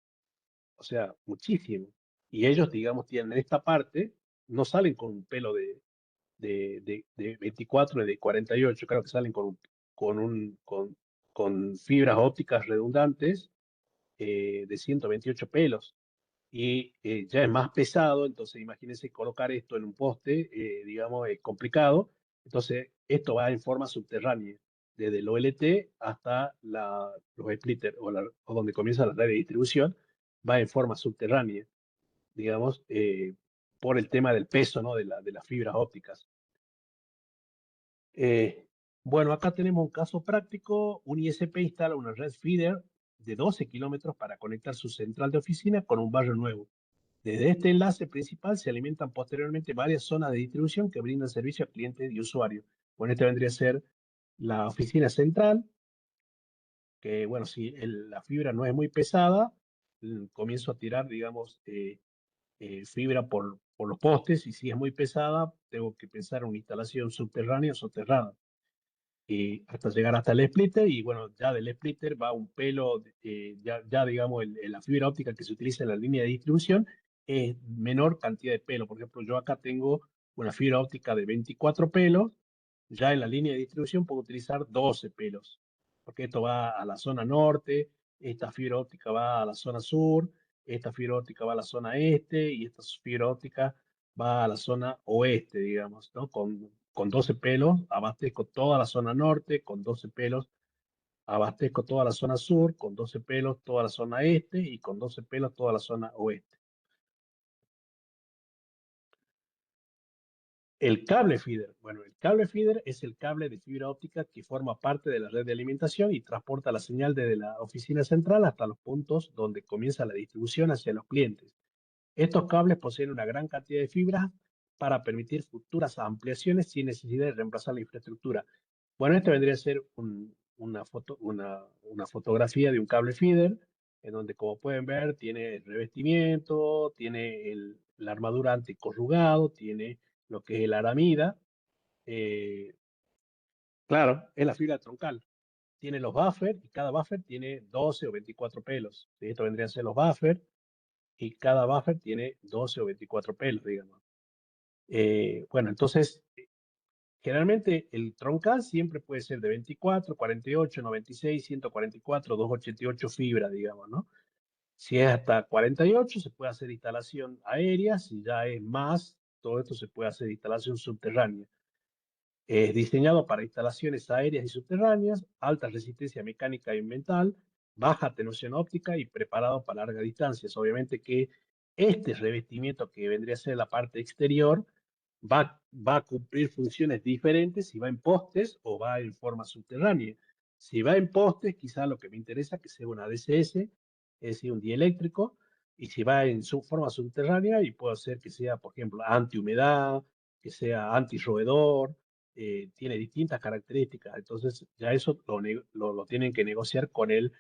O sea, muchísimo. Y ellos, digamos, tienen esta parte, no salen con un pelo de 24 y de 48, creo que salen con fibras ópticas redundantes de 128 pelos y ya es más pesado, entonces imagínense colocar esto en un poste, digamos, es complicado. Entonces, esto va en forma subterránea, desde el OLT hasta los splitters o donde comienza la red de distribución, va en forma subterránea, digamos, por el tema del peso, ¿no? de las fibras ópticas. Eh, bueno, acá tenemos un caso práctico. Un ISP instala una red feeder de 12 kilómetros para conectar su central de oficina con un barrio nuevo. Desde este enlace principal se alimentan posteriormente varias zonas de distribución que brindan servicio a clientes y usuarios. Bueno, esta vendría a ser la oficina central, que bueno, si la fibra no es muy pesada, comienzo a tirar, digamos, fibra por los postes y si es muy pesada, tengo que pensar en una instalación subterránea o soterrada. Hasta llegar hasta el splitter y bueno, ya del splitter va un pelo, ya digamos, la fibra óptica que se utiliza en la línea de distribución es menor cantidad de pelo. Por ejemplo, yo acá tengo una fibra óptica de 24 pelos, ya en la línea de distribución puedo utilizar 12 pelos, porque esto va a la zona norte, esta fibra óptica va a la zona sur, esta fibra óptica va a la zona este y esta fibra óptica va a la zona oeste, digamos, ¿no? Con 12 pelos abastezco toda la zona norte, con 12 pelos abastezco toda la zona sur, con 12 pelos toda la zona este y con 12 pelos toda la zona oeste. El cable feeder. Bueno, el cable feeder es el cable de fibra óptica que forma parte de la red de alimentación y transporta la señal desde la oficina central hasta los puntos donde comienza la distribución hacia los clientes. Estos cables poseen una gran cantidad de fibras para permitir futuras ampliaciones sin necesidad de reemplazar la infraestructura. Bueno, este vendría a ser una fotografía de un cable feeder, en donde, como pueden ver, tiene el revestimiento, tiene la armadura anticorrugado, tiene lo que es el aramida. eh, claro, es la fibra troncal. Tiene los buffers y cada buffer tiene 12 o 24 pelos. ¿Sí? Esto vendrían a ser los buffers y cada buffer tiene 12 o 24 pelos, digamos. Bueno, entonces, generalmente el troncal siempre puede ser de 24, 48, 96, 144, 288 fibras, digamos, ¿no? Si es hasta 48, se puede hacer instalación aérea. Si ya es más, todo esto se puede hacer instalación subterránea. Es diseñado para instalaciones aéreas y subterráneas, alta resistencia mecánica y ambiental, baja atenuación óptica y preparado para largas distancias. Obviamente que este revestimiento que vendría a ser la parte exterior va va a cumplir funciones diferentes si va en postes o va en forma subterránea. Si va en postes, quizá lo que me interesa es que sea una DCS, es decir, un dieléctrico, y si va en su forma subterránea, y puede ser que sea, por ejemplo, antihumedad, que sea antirroedor, tiene distintas características. Entonces, ya eso lo tienen que negociar con el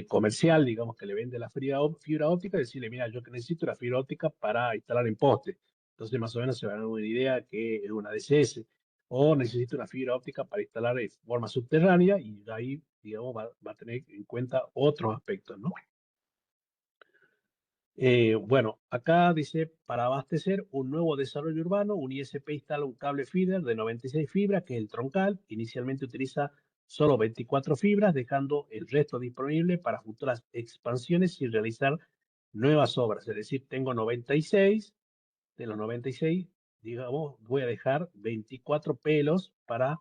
comercial, digamos, que le vende la fibra óptica, y decirle, mira, yo que necesito una fibra óptica para instalar en postes. Entonces, más o menos se van a dar una idea que es una DCS. O necesito una fibra óptica para instalar de forma subterránea y ahí, digamos, va a tener en cuenta otros aspectos, ¿no? Bueno, acá dice, para abastecer un nuevo desarrollo urbano, un ISP instala un cable feeder de 96 fibras, que es el troncal. Inicialmente utiliza solo 24 fibras, dejando el resto disponible para futuras expansiones y realizar nuevas obras. Es decir, tengo 96, de los 96, digamos, voy a dejar 24 pelos para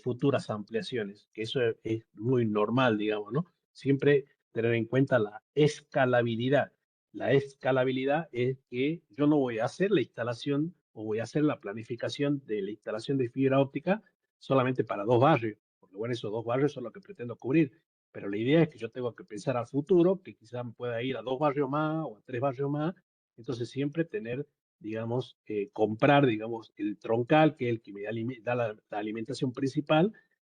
futuras ampliaciones, que eso es muy normal, digamos, ¿no? Siempre tener en cuenta la escalabilidad. La escalabilidad es que yo no voy a hacer la instalación o voy a hacer la planificación de la instalación de fibra óptica solamente para 2 barrios, porque bueno, esos 2 barrios son los que pretendo cubrir. Pero la idea es que yo tengo que pensar al futuro, que quizás pueda ir a 2 barrios más o a 3 barrios más. Entonces siempre tener, digamos, comprar, digamos, el troncal, que es el que me da la alimentación principal,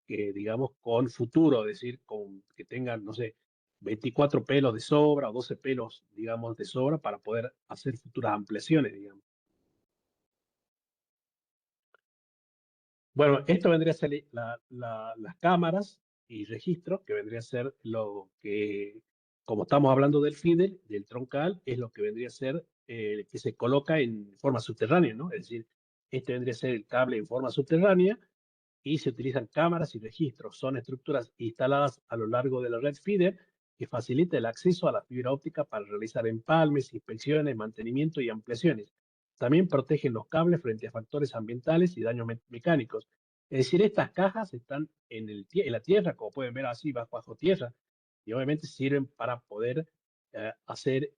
que, digamos, con futuro, es decir, con que tengan, no sé, 24 pelos de sobra o 12 pelos, digamos, de sobra para poder hacer futuras ampliaciones, digamos. Bueno, esto vendría a ser las cámaras y registros, que vendría a ser lo que, como estamos hablando del feeder, del troncal, es lo que vendría a ser que se coloca en forma subterránea, ¿no? Es decir, este vendría a ser el cable en forma subterránea y se utilizan cámaras y registros. Son estructuras instaladas a lo largo de la red feeder que facilita el acceso a la fibra óptica para realizar empalmes, inspecciones, mantenimiento y ampliaciones. También protegen los cables frente a factores ambientales y daños mecánicos. Es decir, estas cajas están en la tierra, como pueden ver así, bajo tierra, y obviamente sirven para poder hacer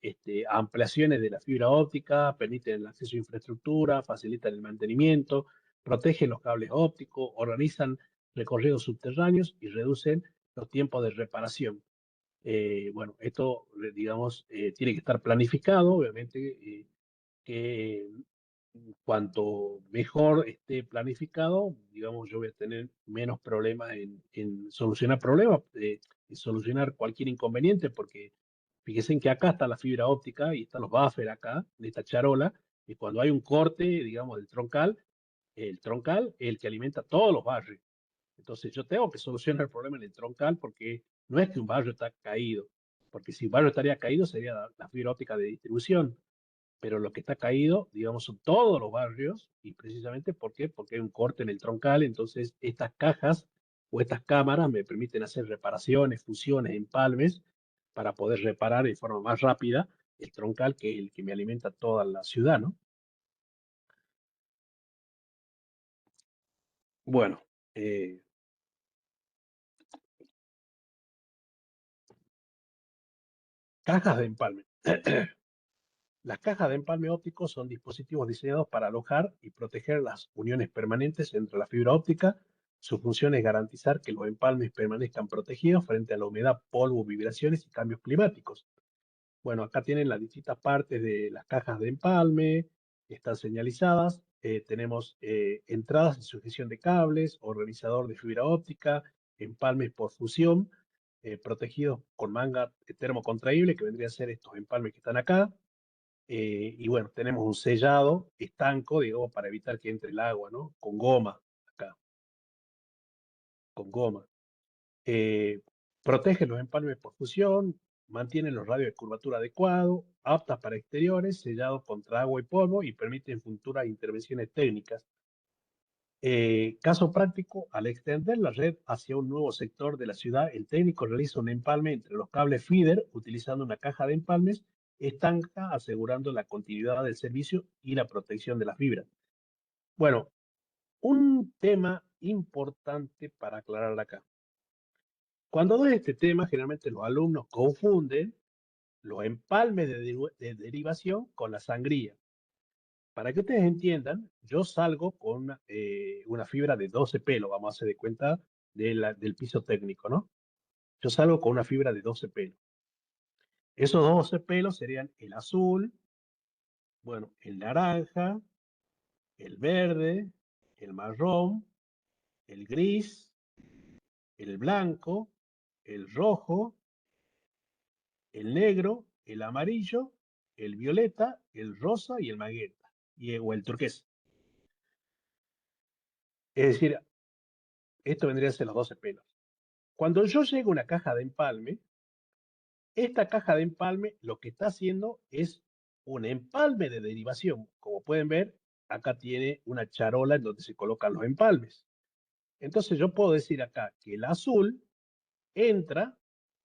ampliaciones de la fibra óptica, permiten el acceso a infraestructura, facilitan el mantenimiento, protegen los cables ópticos, organizan recorridos subterráneos y reducen los tiempos de reparación. Bueno, esto, digamos, tiene que estar planificado, obviamente, que cuanto mejor esté planificado, digamos, yo voy a tener menos problemas en solucionar problemas, en solucionar cualquier inconveniente, porque fíjense en que acá está la fibra óptica y están los buffers acá, en esta charola, y cuando hay un corte, digamos, del troncal, el troncal es el que alimenta todos los barrios. Entonces yo tengo que solucionar el problema en el troncal porque no es que un barrio está caído, porque si un barrio estaría caído sería la fibra óptica de distribución, pero lo que está caído, digamos, son todos los barrios y precisamente ¿por qué? Porque hay un corte en el troncal, entonces estas cajas o estas cámaras me permiten hacer reparaciones, fusiones, empalmes para poder reparar de forma más rápida el troncal que es el que me alimenta toda la ciudad, ¿no? Bueno, eh, cajas de empalme. Las cajas de empalme óptico son dispositivos diseñados para alojar y proteger las uniones permanentes entre la fibra óptica. Su función es garantizar que los empalmes permanezcan protegidos frente a la humedad, polvo, vibraciones y cambios climáticos. Bueno, acá tienen las distintas partes de las cajas de empalme, están señalizadas. Tenemos entradas de sujeción de cables, organizador de fibra óptica, empalmes por fusión, protegidos con manga termocontraíble, que vendría a ser estos empalmes que están acá. Y bueno, tenemos un sellado estanco, digamos, para evitar que entre el agua, ¿no? Con goma, acá, con goma. Eh, Protege los empalmes por fusión, mantiene los radios de curvatura adecuados, aptas para exteriores, sellados contra agua y polvo y permiten futuras intervenciones técnicas. Caso práctico, al extender la red hacia un nuevo sector de la ciudad, el técnico realiza un empalme entre los cables feeder utilizando una caja de empalmes estanca, asegurando la continuidad del servicio y la protección de las fibras. Bueno, un tema importante para aclarar acá. Cuando doy este tema, generalmente los alumnos confunden los empalmes de derivación con la sangría. para que ustedes entiendan, yo salgo con una fibra de 12 pelos, vamos a hacer de cuenta del piso técnico, ¿no? Yo salgo con una fibra de 12 pelos. Esos 12 pelos serían el azul, bueno, el naranja, el verde, el marrón, el gris, el blanco, el rojo, el negro, el amarillo, el violeta, el rosa y el magenta, o el turquesa. Es decir, esto vendría a ser los 12 pelos. Cuando yo llego a una caja de empalme, esta caja de empalme lo que está haciendo es un empalme de derivación. Como pueden ver, acá tiene una charola en donde se colocan los empalmes. Entonces yo puedo decir acá que el azul entra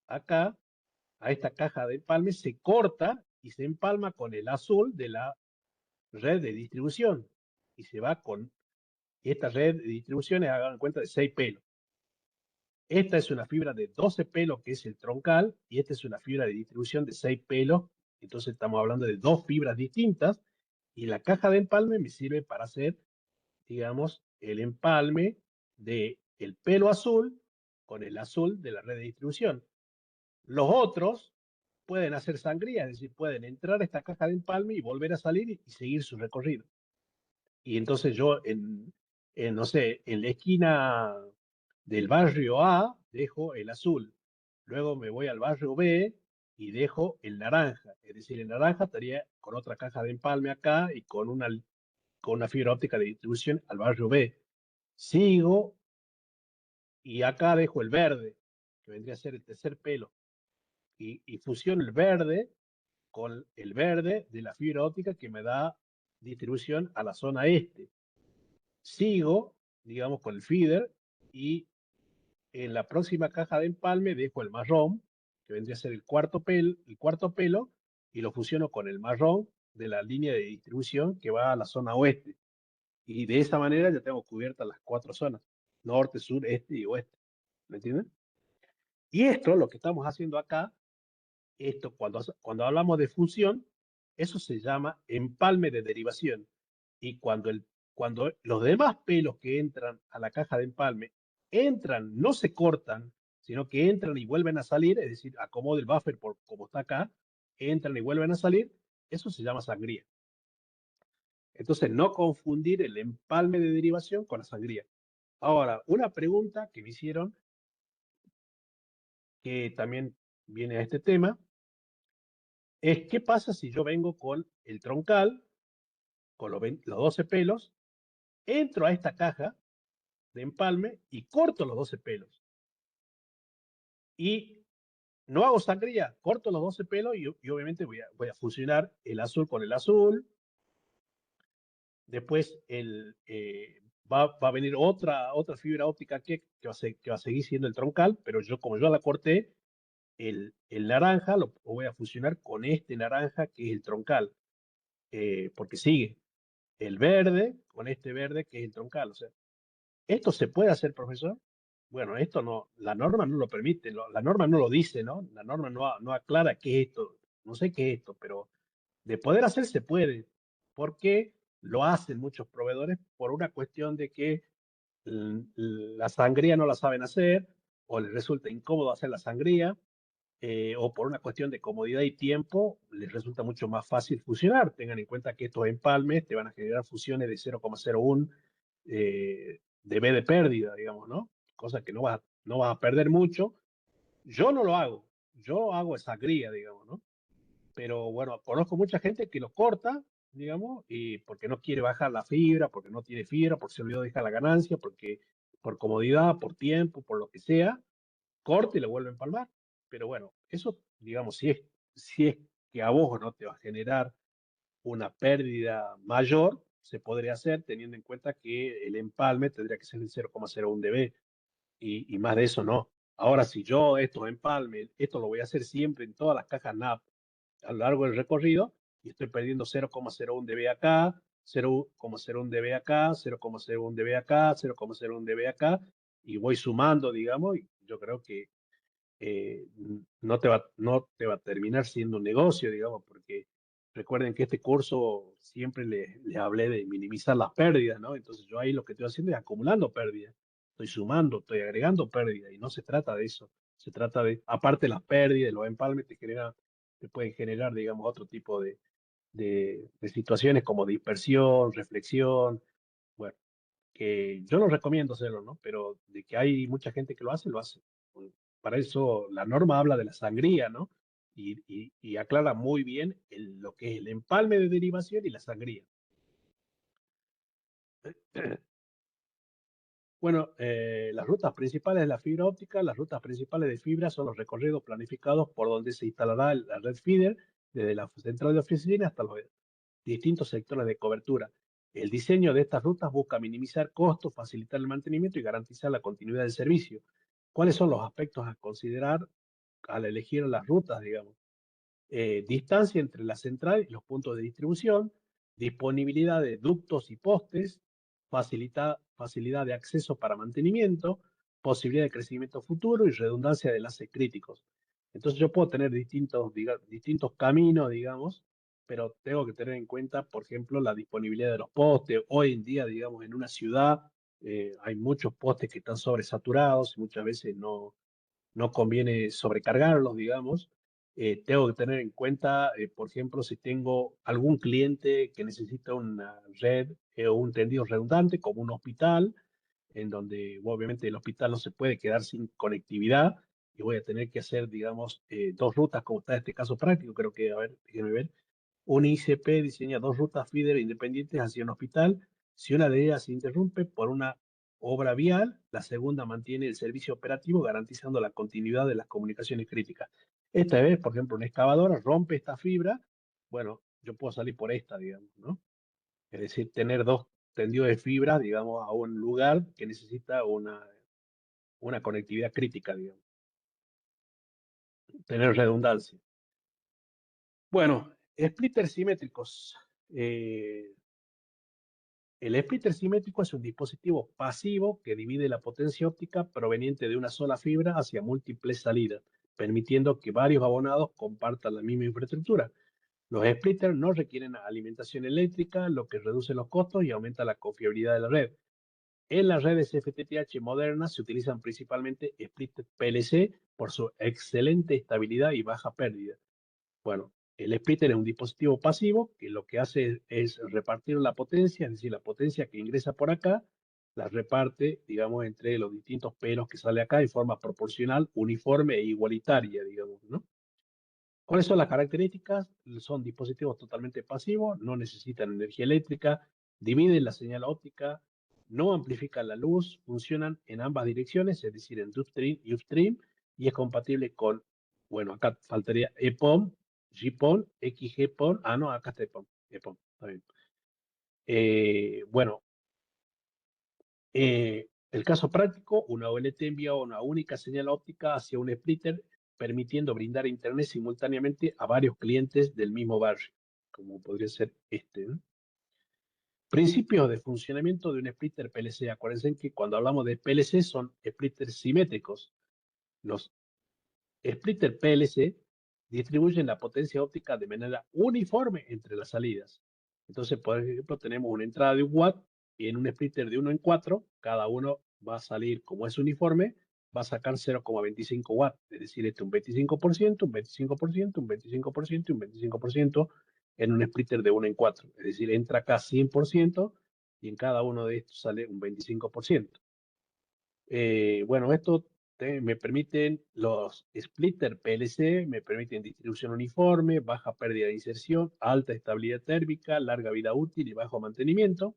acá a esta caja de empalme, se corta y se empalma con el azul de la red de distribución. Y se va con esta red de distribución, hagan cuenta, de 6 pelos. Esta es una fibra de 12 pelos, que es el troncal, y esta es una fibra de distribución de 6 pelos. Entonces estamos hablando de dos fibras distintas, y la caja de empalme me sirve para hacer, digamos, el empalme de el pelo azul con el azul de la red de distribución. Los otros pueden hacer sangría, es decir, pueden entrar a esta caja de empalme y volver a salir y seguir su recorrido. Y entonces yo no sé, en la esquina del barrio A dejo el azul, luego me voy al barrio B y dejo el naranja, es decir, el naranja estaría con otra caja de empalme acá y con una fibra óptica de distribución al barrio B. Sigo y acá dejo el verde, que vendría a ser el tercer pelo, y fusiono el verde con el verde de la fibra óptica que me da distribución a la zona este. Sigo, digamos, con el feeder, y en la próxima caja de empalme dejo el marrón, que vendría a ser el cuarto pelo, y lo fusiono con el marrón de la línea de distribución que va a la zona oeste. Y de esa manera ya tengo cubiertas las cuatro zonas: norte, sur, este y oeste. ¿Me entienden? Y esto, lo que estamos haciendo acá, esto cuando hablamos de fusión, eso se llama empalme de derivación. Y cuando los demás pelos que entran a la caja de empalme entran, no se cortan, sino que entran y vuelven a salir, es decir, acomodo el buffer por como está acá, entran y vuelven a salir, eso se llama sangría. Entonces, no confundir el empalme de derivación con la sangría. Ahora, una pregunta que me hicieron, que también viene a este tema, es qué pasa si yo vengo con el troncal, con los 12 pelos, entro a esta caja de empalme y corto los 12 pelos. Y no hago sangría, corto los 12 pelos y obviamente voy a fusionar el azul con el azul. Después va a venir otra fibra óptica que va a seguir siendo el troncal, pero como yo la corté, el naranja lo voy a fusionar con este naranja que es el troncal, porque sigue el verde con este verde que es el troncal. O sea, ¿esto se puede hacer, profesor? Bueno, esto no, la norma no lo permite, la norma no lo dice, ¿no? La norma no aclara qué es esto, no sé qué es esto, pero de poder hacer se puede. ¿Por qué lo hacen muchos proveedores? Por una cuestión de que la sangría no la saben hacer, o les resulta incómodo hacer la sangría, o por una cuestión de comodidad y tiempo, les resulta mucho más fácil fusionar. Tengan en cuenta que estos empalmes te van a generar fusiones de 0,01 dB de pérdida, digamos, ¿no? Cosa que no vas a perder mucho. Yo no lo hago, yo hago sangría, digamos, ¿no? Pero bueno, conozco mucha gente que lo corta, digamos, y porque no quiere bajar la fibra, porque no tiene fibra, porque se olvidó de dejar la ganancia, porque por comodidad, por tiempo, por lo que sea, corta y lo vuelve a empalmar. Pero bueno, eso, digamos, si es que a vos no te va a generar una pérdida mayor, se podría hacer teniendo en cuenta que el empalme tendría que ser de 0,01 dB y más de eso no. Ahora, si yo estos empalmes, esto lo voy a hacer siempre en todas las cajas NAP a lo largo del recorrido y estoy perdiendo 0,01 dB acá, 0,01 dB acá, 0,01 dB acá, 0,01 dB acá, y voy sumando, digamos, y yo creo que no te va a terminar siendo un negocio, digamos, porque Recuerden que este curso siempre les hablé de minimizar las pérdidas, ¿no? Entonces yo ahí lo que estoy haciendo es acumulando pérdidas. Estoy sumando, estoy agregando pérdidas y no se trata de eso. Se trata de, aparte de las pérdidas, los empalmes te pueden generar, digamos, otro tipo de situaciones como dispersión, reflexión. Bueno, que yo no recomiendo hacerlo, ¿no? Pero de que hay mucha gente que lo hace, lo hace. Para eso la norma habla de la sangría, ¿no? Y aclara muy bien lo que es el empalme de derivación y la sangría. Bueno, las rutas principales de la fibra óptica, las rutas principales de fibra son los recorridos planificados por donde se instalará la red feeder, desde la central de oficina hasta los distintos sectores de cobertura. El diseño de estas rutas busca minimizar costos, facilitar el mantenimiento y garantizar la continuidad del servicio. ¿Cuáles son los aspectos a considerar al elegir las rutas, digamos? Distancia entre la central y los puntos de distribución, disponibilidad de ductos y postes, facilidad de acceso para mantenimiento, posibilidad de crecimiento futuro y redundancia de enlaces críticos. Entonces yo puedo tener distintos caminos, digamos, pero tengo que tener en cuenta, por ejemplo, la disponibilidad de los postes. Hoy en día, digamos, en una ciudad hay muchos postes que están sobresaturados y muchas veces no conviene sobrecargarlos, digamos. Tengo que tener en cuenta, por ejemplo, si tengo algún cliente que necesita una red o un tendido redundante, como un hospital, en donde obviamente el hospital no se puede quedar sin conectividad y voy a tener que hacer, digamos, dos rutas, como está este caso práctico. Creo que, a ver, déjenme ver. Un ICP diseña dos rutas feeder independientes hacia un hospital. Si una de ellas se interrumpe por una obra vial, la segunda mantiene el servicio operativo garantizando la continuidad de las comunicaciones críticas. Esta vez, por ejemplo, una excavadora rompe esta fibra, bueno, yo puedo salir por esta, digamos, ¿no? Es decir, tener dos tendidos de fibra, digamos, a un lugar que necesita una conectividad crítica, digamos, tener redundancia. Bueno, splitters simétricos. Eh, El splitter simétrico es un dispositivo pasivo que divide la potencia óptica proveniente de una sola fibra hacia múltiples salidas, permitiendo que varios abonados compartan la misma infraestructura. Los splitters no requieren alimentación eléctrica, lo que reduce los costos y aumenta la confiabilidad de la red. En las redes FTTH modernas se utilizan principalmente splitters PLC por su excelente estabilidad y baja pérdida. Bueno, el splitter es un dispositivo pasivo que lo que hace es repartir la potencia, es decir, la potencia que ingresa por acá, la reparte, digamos, entre los distintos pelos que sale acá en forma proporcional, uniforme e igualitaria, digamos, ¿no? ¿Cuáles son las características? Son dispositivos totalmente pasivos, no necesitan energía eléctrica, dividen la señal óptica, no amplifican la luz, funcionan en ambas direcciones, es decir, en downstream y upstream, y es compatible con, bueno, acá faltaría EPON, GPON, XGPON, no, acá está EPON, EPON, está bien. Bueno, el caso práctico, una OLT envía una única señal óptica hacia un splitter, permitiendo brindar internet simultáneamente a varios clientes del mismo barrio, como podría ser este, ¿no? Principios de funcionamiento de un splitter PLC. Acuérdense que cuando hablamos de PLC son splitters simétricos. Los splitters PLC distribuyen la potencia óptica de manera uniforme entre las salidas. Entonces, por ejemplo, tenemos una entrada de 1 watt y en un splitter de 1 en 4, cada uno va a salir, como es uniforme, va a sacar 0,25 watts. Es decir, este un 25%, un 25%, un 25% y un 25% en un splitter de 1 en 4. Es decir, entra acá 100% y en cada uno de estos sale un 25%. Bueno, esto me permiten los splitter PLC, me permiten distribución uniforme, baja pérdida de inserción, alta estabilidad térmica, larga vida útil y bajo mantenimiento.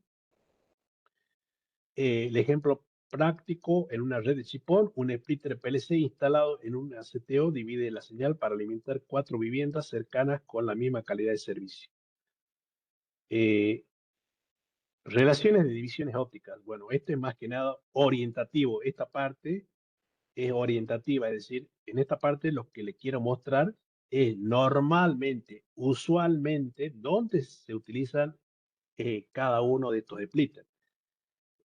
El ejemplo práctico en una red de chipón, un splitter PLC instalado en un ACTO divide la señal para alimentar 4 viviendas cercanas con la misma calidad de servicio. Relaciones de divisiones ópticas. Bueno, esto es más que nada orientativo. Esta parte es orientativa, es decir, en esta parte lo que le quiero mostrar es normalmente, usualmente, dónde se utilizan cada uno de estos splitters.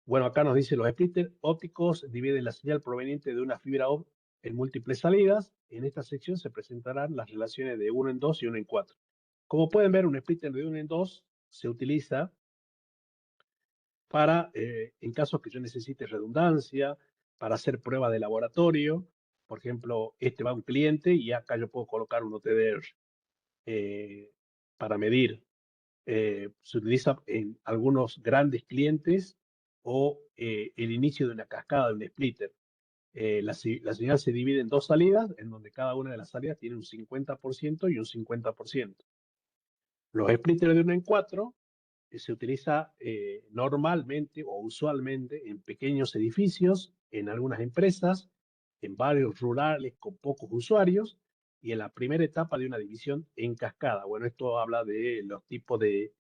Bueno, acá nos dice los splitters ópticos dividen la señal proveniente de una fibra óptica en múltiples salidas. En esta sección se presentarán las relaciones de 1 en 2 y 1 en 4. Como pueden ver, un splitter de 1 en 2 se utiliza para, en casos que yo necesite redundancia, para hacer pruebas de laboratorio. Por ejemplo, este va a un cliente y acá yo puedo colocar un OTDR para medir. Se utiliza en algunos grandes clientes o el inicio de una cascada de un splitter. La señal se divide en 2 salidas, en donde cada una de las salidas tiene un 50% y un 50%. Los splitters de 1 en 4 se utiliza normalmente o usualmente en pequeños edificios, en algunas empresas, en barrios rurales con pocos usuarios y en la primera etapa de una división en cascada. Bueno, esto habla de los tipos de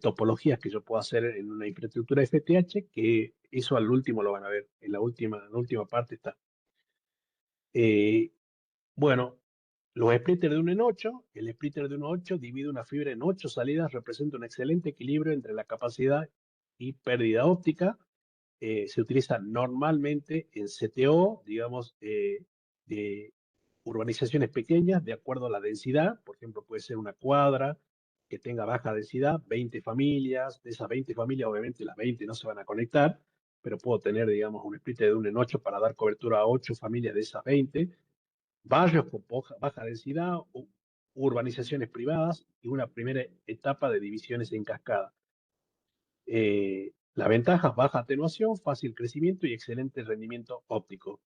topologías que yo puedo hacer en una infraestructura FTH, que eso al último lo van a ver, en la última parte está. Bueno, los splitters de 1 en 8, el splitter de 1 en 8 divide una fibra en 8 salidas, representa un excelente equilibrio entre la capacidad y pérdida óptica. Se utiliza normalmente en CTO, digamos, de urbanizaciones pequeñas, de acuerdo a la densidad. Por ejemplo, puede ser una cuadra que tenga baja densidad, 20 familias. De esas 20 familias, obviamente las 20 no se van a conectar, pero puedo tener, digamos, un splitter de 1 en 8 para dar cobertura a 8 familias de esas 20. Barrios con baja densidad, urbanizaciones privadas y una primera etapa de divisiones en cascada. La ventaja, baja atenuación, fácil crecimiento y excelente rendimiento óptico.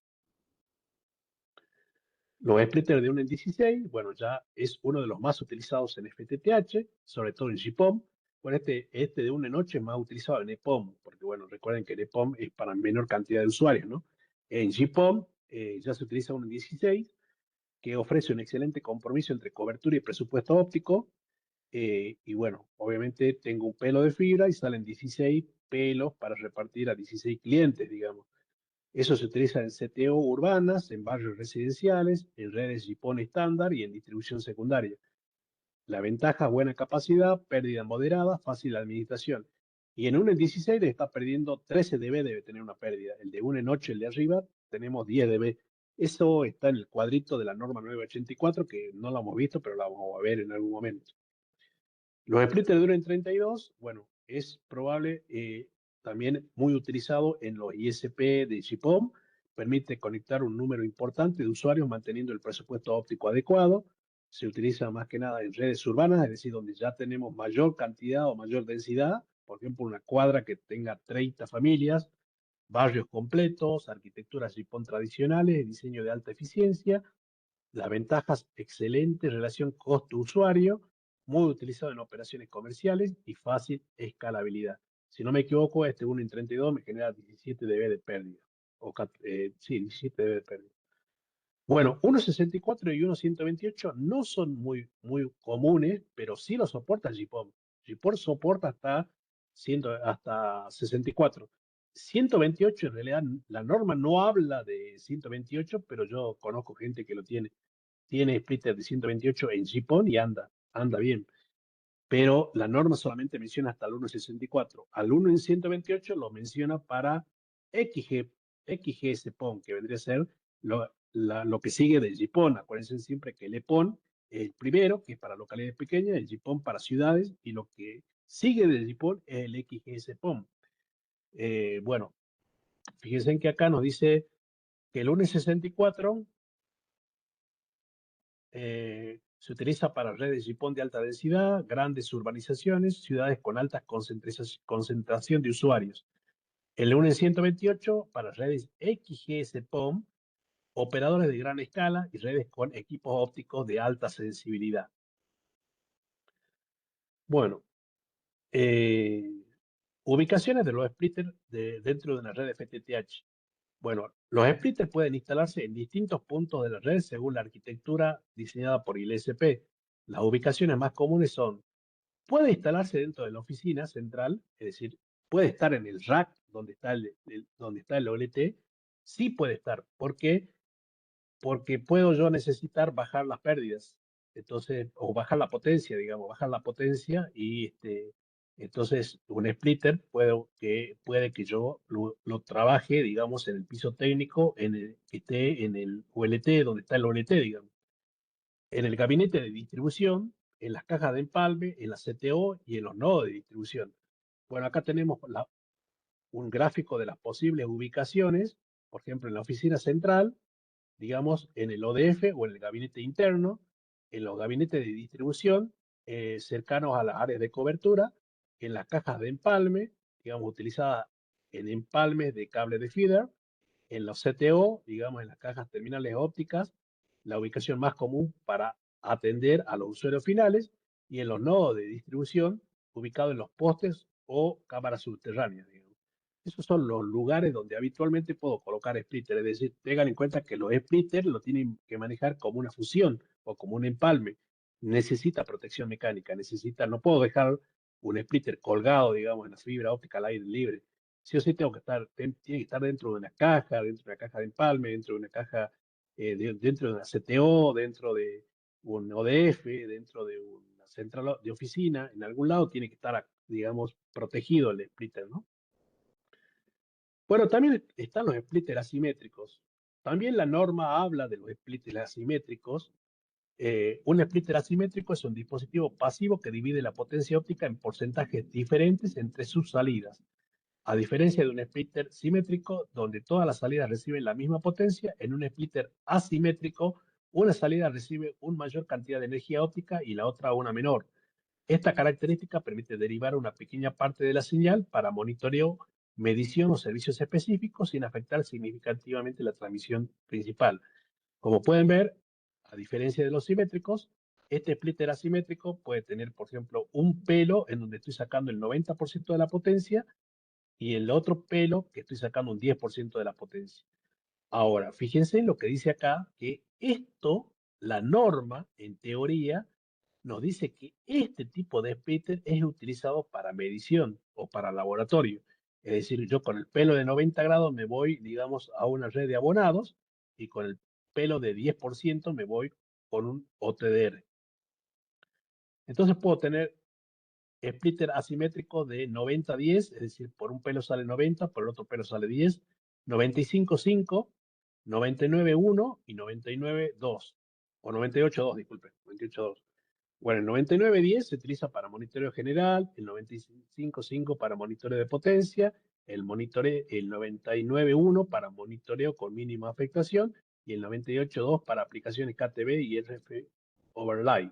Los splitters de 1 en 16, bueno, ya es uno de los más utilizados en FTTH, sobre todo en GPON. Bueno, este de 1 en 8 es más utilizado en EPON, porque bueno, recuerden que en EPON es para menor cantidad de usuarios, ¿no? En GPON ya se utiliza 1 en 16, que ofrece un excelente compromiso entre cobertura y presupuesto óptico. Y bueno, obviamente tengo un pelo de fibra y salen 16 pelos para repartir a 16 clientes, digamos. Eso se utiliza en CTO urbanas, en barrios residenciales, en redes GPON estándar y en distribución secundaria. La ventaja, buena capacidad, pérdida moderada, fácil administración. Y en 1 en 16 está perdiendo 13 dB, debe tener una pérdida. El de 1 en 8, el de arriba, tenemos 10 dB. Eso está en el cuadrito de la norma 984, que no la hemos visto, pero la vamos a ver en algún momento. Los splitters de 1 en 32, bueno, es probable también muy utilizado en los ISP de GPON. Permite conectar un número importante de usuarios manteniendo el presupuesto óptico adecuado. Se utiliza más que nada en redes urbanas, es decir, donde ya tenemos mayor cantidad o mayor densidad. Por ejemplo, una cuadra que tenga 30 familias, barrios completos, arquitecturas GPON tradicionales, diseño de alta eficiencia. Las ventajas, excelente relación costo-usuario, muy utilizado en operaciones comerciales y fácil escalabilidad. Si no me equivoco, este 1 en 32 me genera 17 dB de pérdida. Sí, 17 dB de pérdida. Bueno, 1.64 y 1.128 no son muy comunes, pero sí lo soporta GPON. GPON soporta hasta 64. 128, en realidad, la norma no habla de 128, pero yo conozco gente que lo tiene. Tiene splitter de 128 en GPON y anda bien. Pero la norma solamente menciona hasta el 1.64. Al 1 en 128 lo menciona para XGS-PON, que vendría a ser lo que sigue del GPON. Acuérdense siempre que el EPON es el primero, que es para localidades pequeñas, el GPON para ciudades, y lo que sigue del GPON es el XGS-PON. Bueno, fíjense en que acá nos dice que el 1.64 se utiliza para redes GPON de alta densidad, grandes urbanizaciones, ciudades con alta concentración de usuarios. El 1 en 128 para redes XGS-PON, operadores de gran escala y redes con equipos ópticos de alta sensibilidad. Bueno, ubicaciones de los splitters dentro de una red FTTH. Bueno, los splitters pueden instalarse en distintos puntos de la red según la arquitectura diseñada por ILSP. Las ubicaciones más comunes son: puede instalarse dentro de la oficina central, es decir, puede estar en el rack donde está el OLT, sí puede estar. ¿Por qué? Porque puedo yo necesitar bajar las pérdidas, entonces, o bajar la potencia, digamos, bajar la potencia y entonces un splitter puede que yo lo trabaje, digamos, en el piso técnico, que esté en el OLT, donde está el OLT, digamos. En el gabinete de distribución, en las cajas de empalme, en la CTO y en los nodos de distribución. Bueno, acá tenemos un gráfico de las posibles ubicaciones, por ejemplo, en la oficina central, digamos, en el ODF o en el gabinete interno, en los gabinetes de distribución cercanos a las áreas de cobertura, en las cajas de empalme, digamos, utilizadas en empalmes de cable de feeder, en los CTO, digamos, en las cajas terminales ópticas, la ubicación más común para atender a los usuarios finales, y en los nodos de distribución, ubicados en los postes o cámaras subterráneas, digamos. Esos son los lugares donde habitualmente puedo colocar splitter, es decir, tengan en cuenta que los splitters lo tienen que manejar como una fusión o como un empalme. Necesita protección mecánica, no puedo dejar un splitter colgado, digamos, en la fibra óptica al aire libre. Sí o sí tengo que estar, tiene que estar dentro de una caja, dentro de una caja de empalme, dentro de una caja, dentro de una CTO, dentro de un ODF, dentro de una central de oficina, en algún lado tiene que estar, digamos, protegido el splitter, ¿no? Bueno, también están los splitters asimétricos. También la norma habla de los splitters asimétricos. Un splitter asimétrico es un dispositivo pasivo que divide la potencia óptica en porcentajes diferentes entre sus salidas. A diferencia de un splitter simétrico, donde todas las salidas reciben la misma potencia, en un splitter asimétrico, una salida recibe una mayor cantidad de energía óptica y la otra una menor. Esta característica permite derivar una pequeña parte de la señal para monitoreo, medición o servicios específicos sin afectar significativamente la transmisión principal. Como pueden ver, a diferencia de los simétricos, este splitter asimétrico puede tener, por ejemplo, un pelo en donde estoy sacando el 90% de la potencia y el otro pelo que estoy sacando un 10% de la potencia. Ahora, fíjense en lo que dice acá, que esto, la norma, en teoría, nos dice que este tipo de splitter es utilizado para medición o para laboratorio. Es decir, yo con el pelo de 90 grados me voy, digamos, a una red de abonados y con el pelo de 10% me voy con un OTDR. Entonces puedo tener splitter asimétrico de 90-10, es decir, por un pelo sale 90, por el otro pelo sale 10, 95-5, 99-1 y 99-2, o 98-2, disculpe, 98-2. Bueno, el 99-10 se utiliza para monitoreo general, el 95-5 para monitoreo de potencia, el 99-1 para monitoreo con mínima afectación y el 98-2 para aplicaciones KTB y RF Overlay.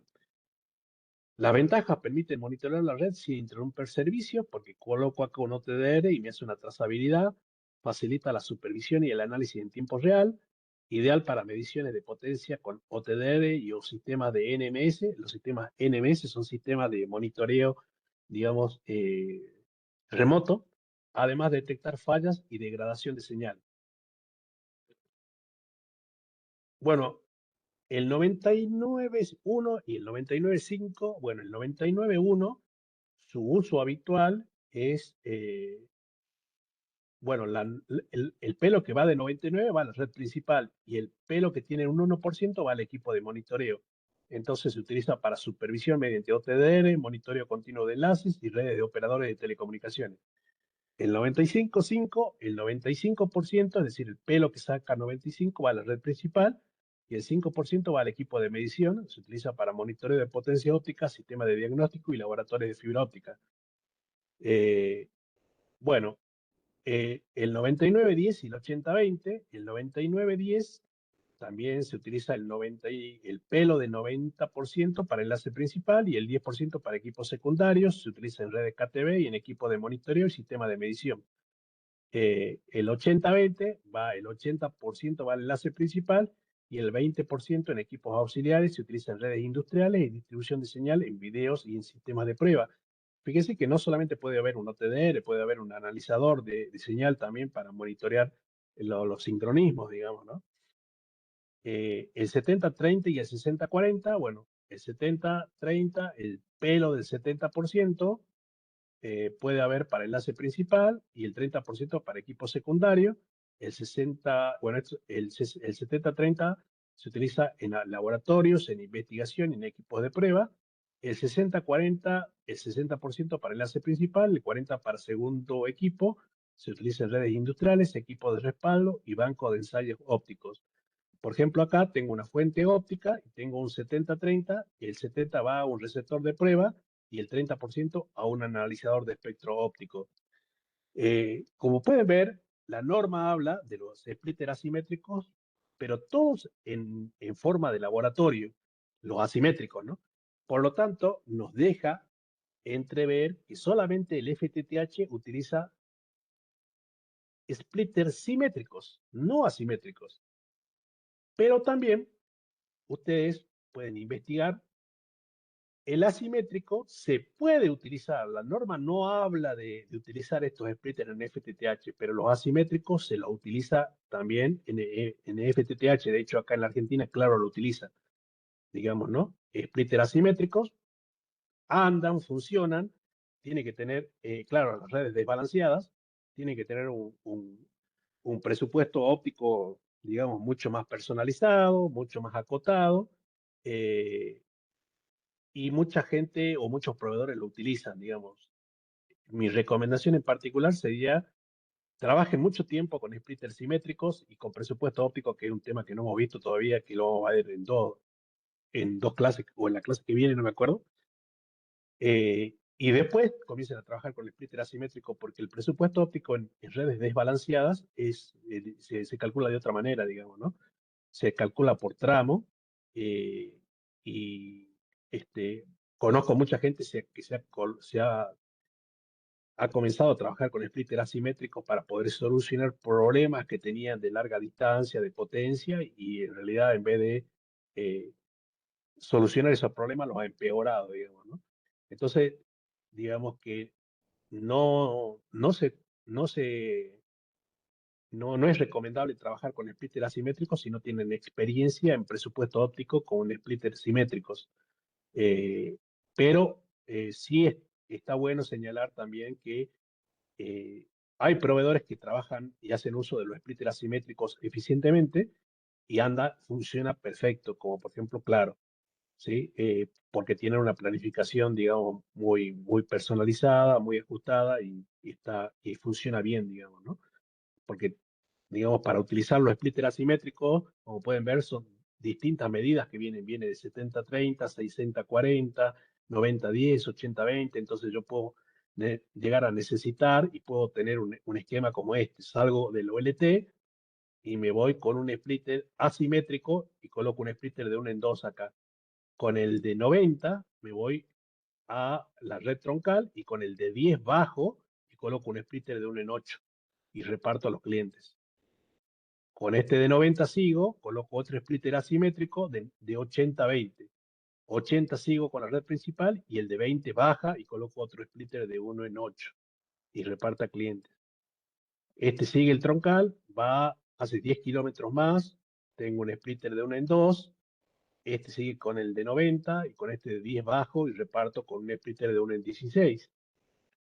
Las ventajas permiten monitorear la red sin interrumpir servicio porque coloco acá un OTDR y me hace una trazabilidad, facilita la supervisión y el análisis en tiempo real, ideal para mediciones de potencia con OTDR y o sistemas de NMS. Los sistemas NMS son sistemas de monitoreo, digamos, remoto, además de detectar fallas y degradación de señal. Bueno, el 99.1 y el 99.5, bueno, el 99.1, su uso habitual es, bueno, el pelo que va de 99 va a la red principal y el pelo que tiene un 1% va al equipo de monitoreo. Entonces se utiliza para supervisión mediante OTDR, monitoreo continuo de enlaces y redes de operadores de telecomunicaciones. El 95.5, el 95%, es decir, el pelo que saca 95 va a la red principal y el 5% va al equipo de medición. Se utiliza para monitoreo de potencia óptica, sistema de diagnóstico y laboratorios de fibra óptica. Bueno, el 99-10 y el 80-20, el 99-10 también se utiliza el pelo de 90% para enlace principal y el 10% para equipos secundarios. Se utiliza en redes KTB y en equipo de monitoreo y sistema de medición. El 80-20 va, el 80% va al enlace principal y el 20% en equipos auxiliares. Se utiliza en redes industriales y distribución de señal en videos y en sistemas de prueba. Fíjense que no solamente puede haber un OTDR, puede haber un analizador de señal también para monitorear los sincronismos, digamos, ¿no? El 70-30 y el 60-40, bueno, el 70-30, el pelo del 70%, puede haber para enlace principal y el 30% para equipo secundario. El 60, bueno, el 70-30 se utiliza en laboratorios, en investigación y en equipos de prueba. El 60-40, el 60% para enlace principal, el 40% para segundo equipo. Se utiliza en redes industriales, equipos de respaldo y banco de ensayos ópticos. Por ejemplo, acá tengo una fuente óptica y tengo un 70-30, y el 70 va a un receptor de prueba y el 30% a un analizador de espectro óptico. Como pueden ver, la norma habla de los splitters asimétricos, pero todos en forma de laboratorio, los asimétricos, ¿no? Por lo tanto, nos deja entrever que solamente el FTTH utiliza splitters simétricos, no asimétricos. Pero también ustedes pueden investigar. El asimétrico se puede utilizar, la norma no habla de utilizar estos splitters en FTTH, pero los asimétricos se los utiliza también en FTTH. De hecho, acá en la Argentina, claro, lo utiliza, digamos, ¿no? Splitters asimétricos andan, funcionan, tiene que tener, claro, las redes desbalanceadas, tiene que tener un presupuesto óptico, digamos, mucho más personalizado, mucho más acotado. Y mucha gente o muchos proveedores lo utilizan, digamos. Mi recomendación en particular sería trabajen mucho tiempo con splitters simétricos y con presupuesto óptico, que es un tema que no hemos visto todavía, que lo vamos a ver en dos clases o en la clase que viene, no me acuerdo. Y después comiencen a trabajar con el splitter asimétrico, porque el presupuesto óptico en redes desbalanceadas se calcula de otra manera, digamos, ¿no? Se calcula por tramo, eh, y conozco mucha gente que ha comenzado a trabajar con splitters asimétricos para poder solucionar problemas que tenían de larga distancia, de potencia, y en realidad en vez de eh, solucionar esos problemas los ha empeorado, digamos, ¿no? Entonces, digamos que no, no se, no se no es recomendable trabajar con splitters asimétricos si no tienen experiencia en presupuesto óptico con splitters simétricos. Eh, pero sí está bueno señalar también que eh, hay proveedores que trabajan y hacen uso de los splitters asimétricos eficientemente y funciona perfecto, como por ejemplo Claro, ¿sí? Porque tienen una planificación, digamos, muy personalizada, muy ajustada y funciona bien, digamos, ¿no? Porque, digamos, para utilizar los splitters asimétricos, como pueden ver, son distintas medidas que viene de 70-30, 60-40, 90-10, 80-20, entonces yo puedo llegar a necesitar y puedo tener un esquema como este. Salgo del OLT y me voy con un splitter asimétrico y coloco un splitter de 1 en 2 acá. Con el de 90 me voy a la red troncal y con el de 10 bajo y coloco un splitter de 1 en 8 y reparto a los clientes. Con este de 90 sigo, coloco otro splitter asimétrico de 80-20. 80 sigo con la red principal y el de 20 baja y coloco otro splitter de 1 en 8 y reparta clientes. Este sigue el troncal, hace 10 kilómetros más, tengo un splitter de 1 en 2, este sigue con el de 90 y con este de 10 bajo y reparto con un splitter de 1 en 16.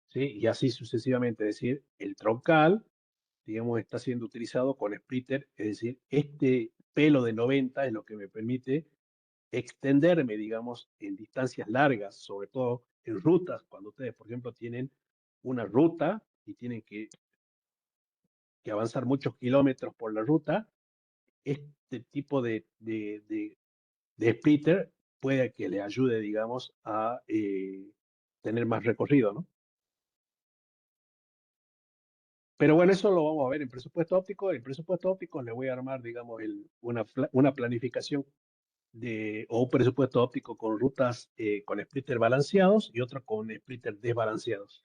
¿Sí? Y así sucesivamente, es decir, el troncal, digamos, está siendo utilizado con splitter, es decir, este pelo de 90 es lo que me permite extenderme, digamos, en distancias largas, sobre todo en rutas, cuando ustedes, por ejemplo, tienen una ruta y tienen que avanzar muchos kilómetros por la ruta, este tipo de splitter puede que le ayude, digamos, a tener más recorrido, ¿no? Pero bueno, eso lo vamos a ver en presupuesto óptico. En presupuesto óptico le voy a armar, digamos, una planificación o un presupuesto óptico con rutas con splitter balanceados y otro con splitter desbalanceados.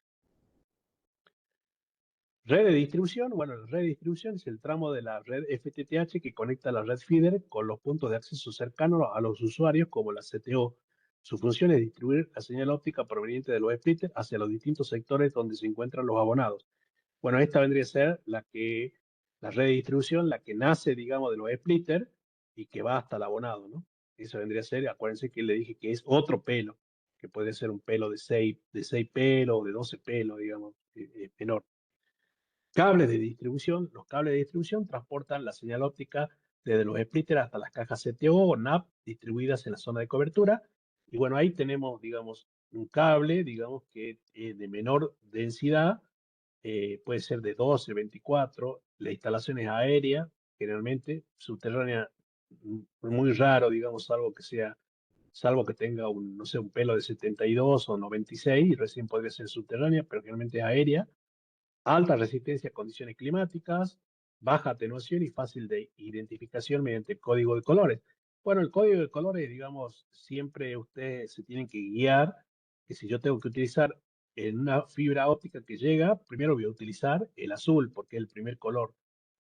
Red de distribución. Bueno, la red de distribución es el tramo de la red FTTH que conecta la red feeder con los puntos de acceso cercanos a los usuarios como la CTO. Su función es distribuir la señal óptica proveniente de los splitters hacia los distintos sectores donde se encuentran los abonados. Bueno, esta vendría a ser la red de distribución, la que nace, digamos, de los splitters y que va hasta el abonado, ¿no? Eso vendría a ser, acuérdense que le dije que es otro pelo, que puede ser un pelo de seis pelos, de 12 pelos, digamos, menor. Cables de distribución. Los cables de distribución transportan la señal óptica desde los splitters hasta las cajas CTO o NAP distribuidas en la zona de cobertura. Y bueno, ahí tenemos, digamos, un cable, digamos, que de menor densidad, puede ser de 12, 24. La instalación es aérea, generalmente subterránea muy raro, digamos, salvo que tenga no sé, un pelo de 72 o 96 y recién podría ser subterránea, pero generalmente es aérea, alta resistencia a condiciones climáticas, baja atenuación y fácil de identificación mediante el código de colores. Bueno, el código de colores, digamos, siempre ustedes se tienen que guiar, que si yo tengo que utilizar en una fibra óptica que llega, primero voy a utilizar el azul, porque es el primer color.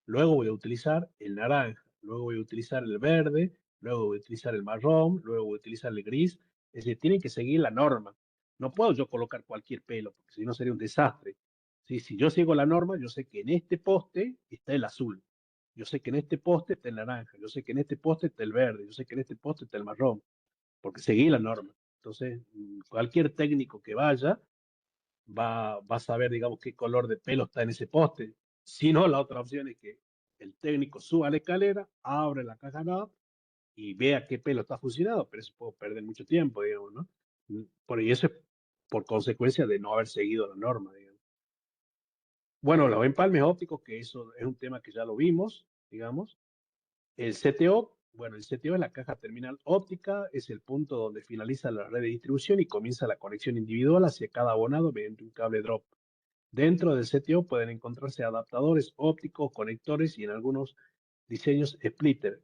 Luego voy a utilizar el naranja, luego voy a utilizar el verde, luego voy a utilizar el marrón, luego voy a utilizar el gris. Es decir, tienen que seguir la norma. No puedo yo colocar cualquier pelo, porque si no sería un desastre. Sí, si yo sigo la norma, yo sé que en este poste está el azul, yo sé que en este poste está el naranja, yo sé que en este poste está el verde, yo sé que en este poste está el marrón, porque seguí la norma. Entonces, cualquier técnico que vaya va a saber, digamos, qué color de pelo está en ese poste. Si no, la otra opción es que el técnico suba la escalera, abre la caja NAP y vea qué pelo está fusionado, pero eso puede perder mucho tiempo, digamos, ¿no? Y eso es por consecuencia de no haber seguido la norma, digamos. Bueno, los empalmes ópticos, que eso es un tema que ya lo vimos, digamos. El CTO, bueno, el CTO es la caja terminal óptica, es el punto donde finaliza la red de distribución y comienza la conexión individual hacia cada abonado mediante un cable drop. Dentro del CTO pueden encontrarse adaptadores ópticos, conectores y en algunos diseños splitter.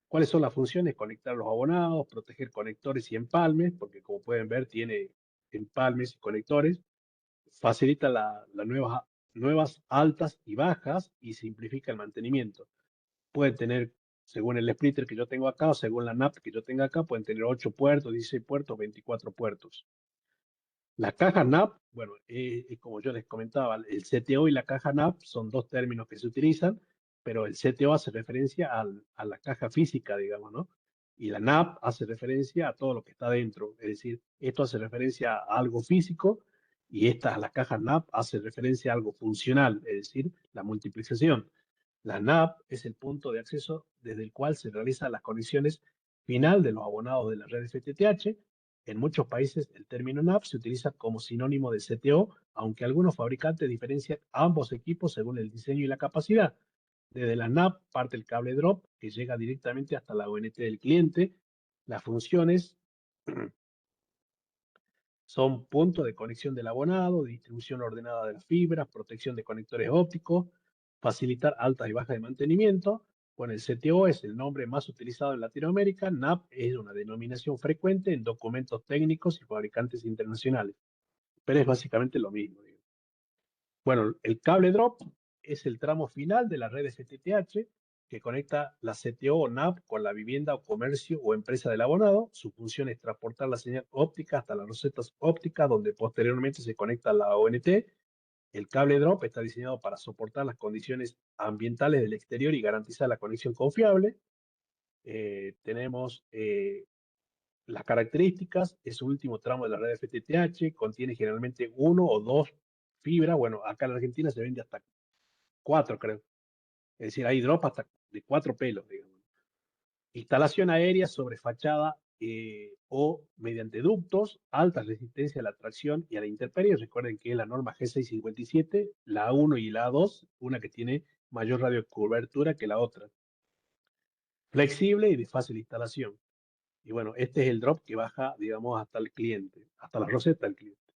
¿Cuáles son las funciones? Conectar los abonados, proteger conectores y empalmes, porque como pueden ver tiene empalmes y conectores, facilita las nuevas altas y bajas y simplifica el mantenimiento. Pueden tener, según el splitter que yo tengo acá o según la NAP que yo tenga acá, pueden tener 8 puertos, 16 puertos, 24 puertos. La caja NAP, bueno, como yo les comentaba, el CTO y la caja NAP son dos términos que se utilizan, pero el CTO hace referencia a la caja física, digamos, ¿no? Y la NAP hace referencia a todo lo que está dentro. Es decir, esto hace referencia a algo físico y la caja NAP hace referencia a algo funcional, es decir, la multiplicación. La NAP es el punto de acceso desde el cual se realizan las conexiones final de los abonados de la red FTTH. En muchos países el término NAP se utiliza como sinónimo de CTO, aunque algunos fabricantes diferencian ambos equipos según el diseño y la capacidad. Desde la NAP parte el cable drop que llega directamente hasta la ONT del cliente. Las funciones son punto de conexión del abonado, distribución ordenada de las fibras, protección de conectores ópticos, facilitar altas y bajas de mantenimiento. Bueno, el CTO es el nombre más utilizado en Latinoamérica. NAP es una denominación frecuente en documentos técnicos y fabricantes internacionales, pero es básicamente lo mismo. Bueno, el cable drop es el tramo final de la red FTTH que conecta la CTO o NAP con la vivienda o comercio o empresa del abonado. Su función es transportar la señal óptica hasta las rosetas ópticas donde posteriormente se conecta la ONT. El cable drop está diseñado para soportar las condiciones ambientales del exterior y garantizar la conexión confiable. Tenemos las características, es el último tramo de la red FTTH, contiene generalmente uno o dos fibras. Bueno, acá en Argentina se vende hasta cuatro, creo. Es decir, hay drop hasta de 4 pelos, digamos. Instalación aérea sobre fachada o mediante ductos, alta resistencia a la tracción y a la intemperie. Recuerden que es la norma G657, la A1 y la A2, una que tiene mayor radio de cobertura que la otra. Flexible y de fácil instalación. Y bueno, este es el drop que baja, digamos, hasta el cliente, hasta la roseta del cliente.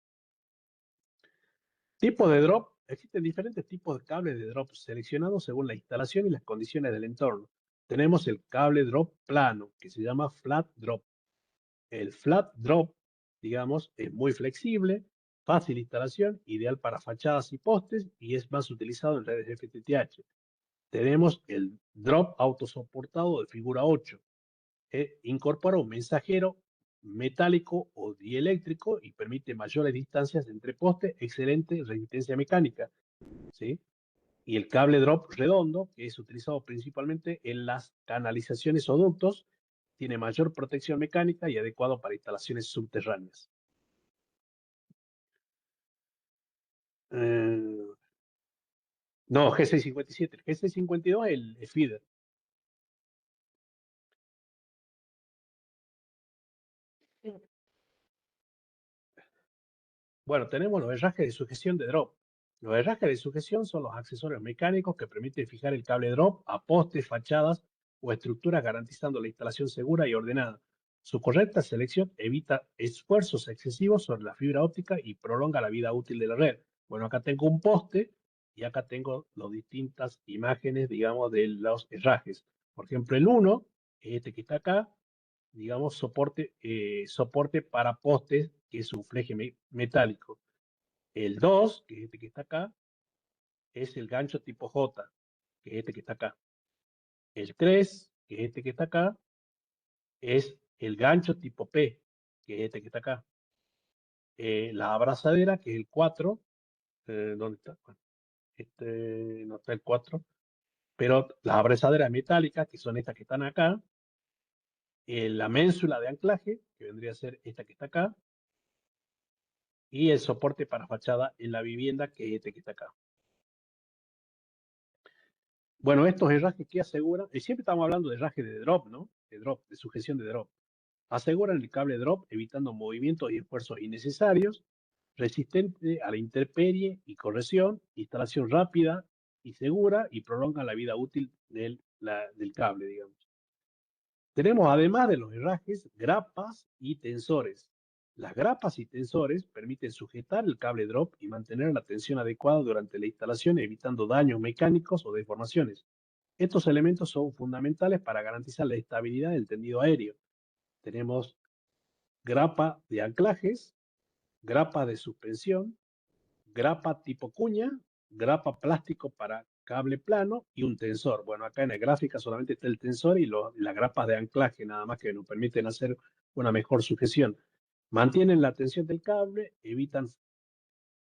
Tipo de drop. Existen diferentes tipos de cables de drop seleccionados según la instalación y las condiciones del entorno. Tenemos el cable drop plano, que se llama flat drop. El flat drop, digamos, es muy flexible, fácil instalación, ideal para fachadas y postes y es más utilizado en redes FTTH. Tenemos el drop autosoportado de figura 8. Incorpora un mensajero metálico o dieléctrico y permite mayores distancias entre postes, excelente resistencia mecánica, ¿sí? Y el cable drop redondo, que es utilizado principalmente en las canalizaciones o ductos, tiene mayor protección mecánica y adecuado para instalaciones subterráneas. No, G657. El G652 es el feeder. Bueno, tenemos los herrajes de sujeción de drop. Los herrajes de sujeción son los accesorios mecánicos que permiten fijar el cable drop a postes, fachadas o estructuras garantizando la instalación segura y ordenada. Su correcta selección evita esfuerzos excesivos sobre la fibra óptica y prolonga la vida útil de la red. Bueno, acá tengo un poste y acá tengo las distintas imágenes, digamos, de los herrajes. Por ejemplo, el 1, este que está acá, digamos, soporte para postes, que es un fleje metálico. El 2, que es este que está acá, es el gancho tipo J, que es este que está acá. El 3, que es este que está acá, es el gancho tipo P, que es este que está acá. La abrazadera, que es el 4, ¿dónde está? Bueno, este no está el 4, pero las abrazaderas metálicas, que son estas que están acá, la ménsula de anclaje, que vendría a ser esta que está acá, y el soporte para fachada en la vivienda, que es este que está acá. Bueno, estos herrajes que aseguran, y siempre estamos hablando de herraje de drop, ¿no? De drop, de sujeción de drop. Aseguran el cable drop evitando movimientos y esfuerzos innecesarios, resistente a la intemperie y corrosión, instalación rápida y segura y prolongan la vida útil del cable, digamos. Tenemos, además de los herrajes, grapas y tensores. Las grapas y tensores permiten sujetar el cable drop y mantener la tensión adecuada durante la instalación, evitando daños mecánicos o deformaciones. Estos elementos son fundamentales para garantizar la estabilidad del tendido aéreo. Tenemos grapa de anclajes, grapa de suspensión, grapa tipo cuña, grapa plástico para cable plano y un tensor. Bueno, acá en la gráfica solamente está el tensor y las grapas de anclaje, nada más que nos permiten hacer una mejor sujeción. Mantienen la tensión del cable, evitan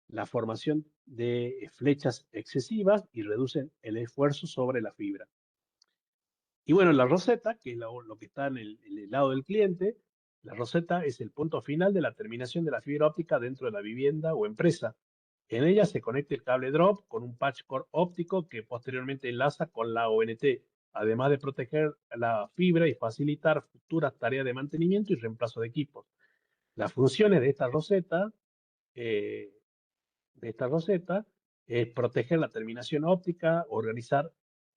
la formación de flechas excesivas y reducen el esfuerzo sobre la fibra. Y bueno, la roseta, que es lo que está en el lado del cliente, la roseta es el punto final de la terminación de la fibra óptica dentro de la vivienda o empresa. En ella se conecta el cable drop con un patch cord óptico que posteriormente enlaza con la ONT, además de proteger la fibra y facilitar futuras tareas de mantenimiento y reemplazo de equipos. Las funciones eh, de esta roseta es proteger la terminación óptica, organizar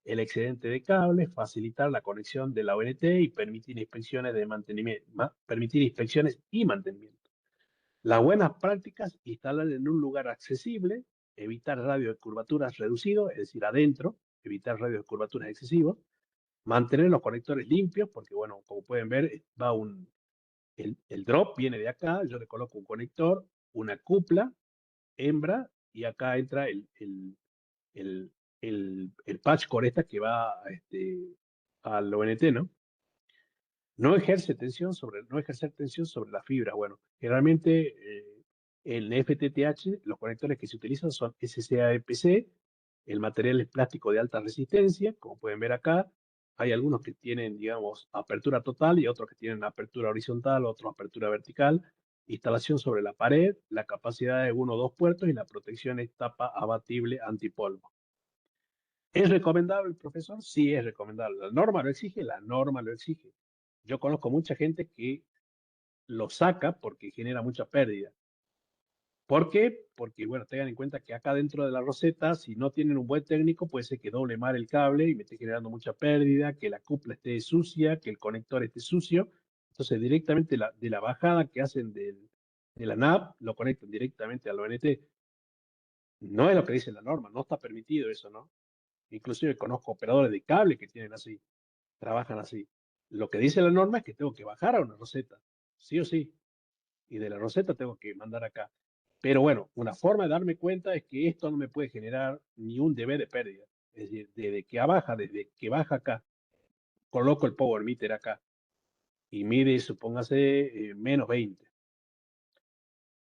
el excedente de cables, facilitar la conexión de la ONT y permitir inspecciones de mantenimiento, permitir inspecciones y mantenimiento. Las buenas prácticas: instalar en un lugar accesible, evitar radios de curvaturas reducidos, es decir, adentro, evitar radios de curvaturas excesivos, mantener los conectores limpios, porque bueno, como pueden ver, el drop viene de acá, yo le coloco un conector, una cupla, hembra, y acá entra el, el patch core esta que va al ONT, ¿no? No ejercer tensión sobre la fibra. Bueno, generalmente en FTTH los conectores que se utilizan son SCA-EPC, el material es plástico de alta resistencia, como pueden ver acá. Hay algunos que tienen, digamos, apertura total y otros que tienen apertura horizontal, otros apertura vertical. Instalación sobre la pared, la capacidad de 1 o 2 puertos y la protección es tapa abatible antipolvo. ¿Es recomendable, profesor? Sí, es recomendable. ¿La norma lo exige? La norma lo exige. Yo conozco mucha gente que lo saca porque genera mucha pérdida. ¿Por qué? Porque, bueno, tengan en cuenta que acá dentro de la roseta, si no tienen un buen técnico, puede ser que doble mal el cable y me esté generando mucha pérdida, que la cupla esté sucia, que el conector esté sucio. Entonces, directamente de la bajada que hacen de la NAP, lo conectan directamente al ONT. No es lo que dice la norma, no está permitido eso, ¿no? Inclusive conozco operadores de cable que tienen así, trabajan así. Lo que dice la norma es que tengo que bajar a una roseta, sí o sí, y de la roseta tengo que mandar acá. Pero bueno, una forma de darme cuenta es que esto no me puede generar ni un dB de pérdida. Es decir, desde que baja acá, coloco el power meter acá y mide, supóngase, menos 20.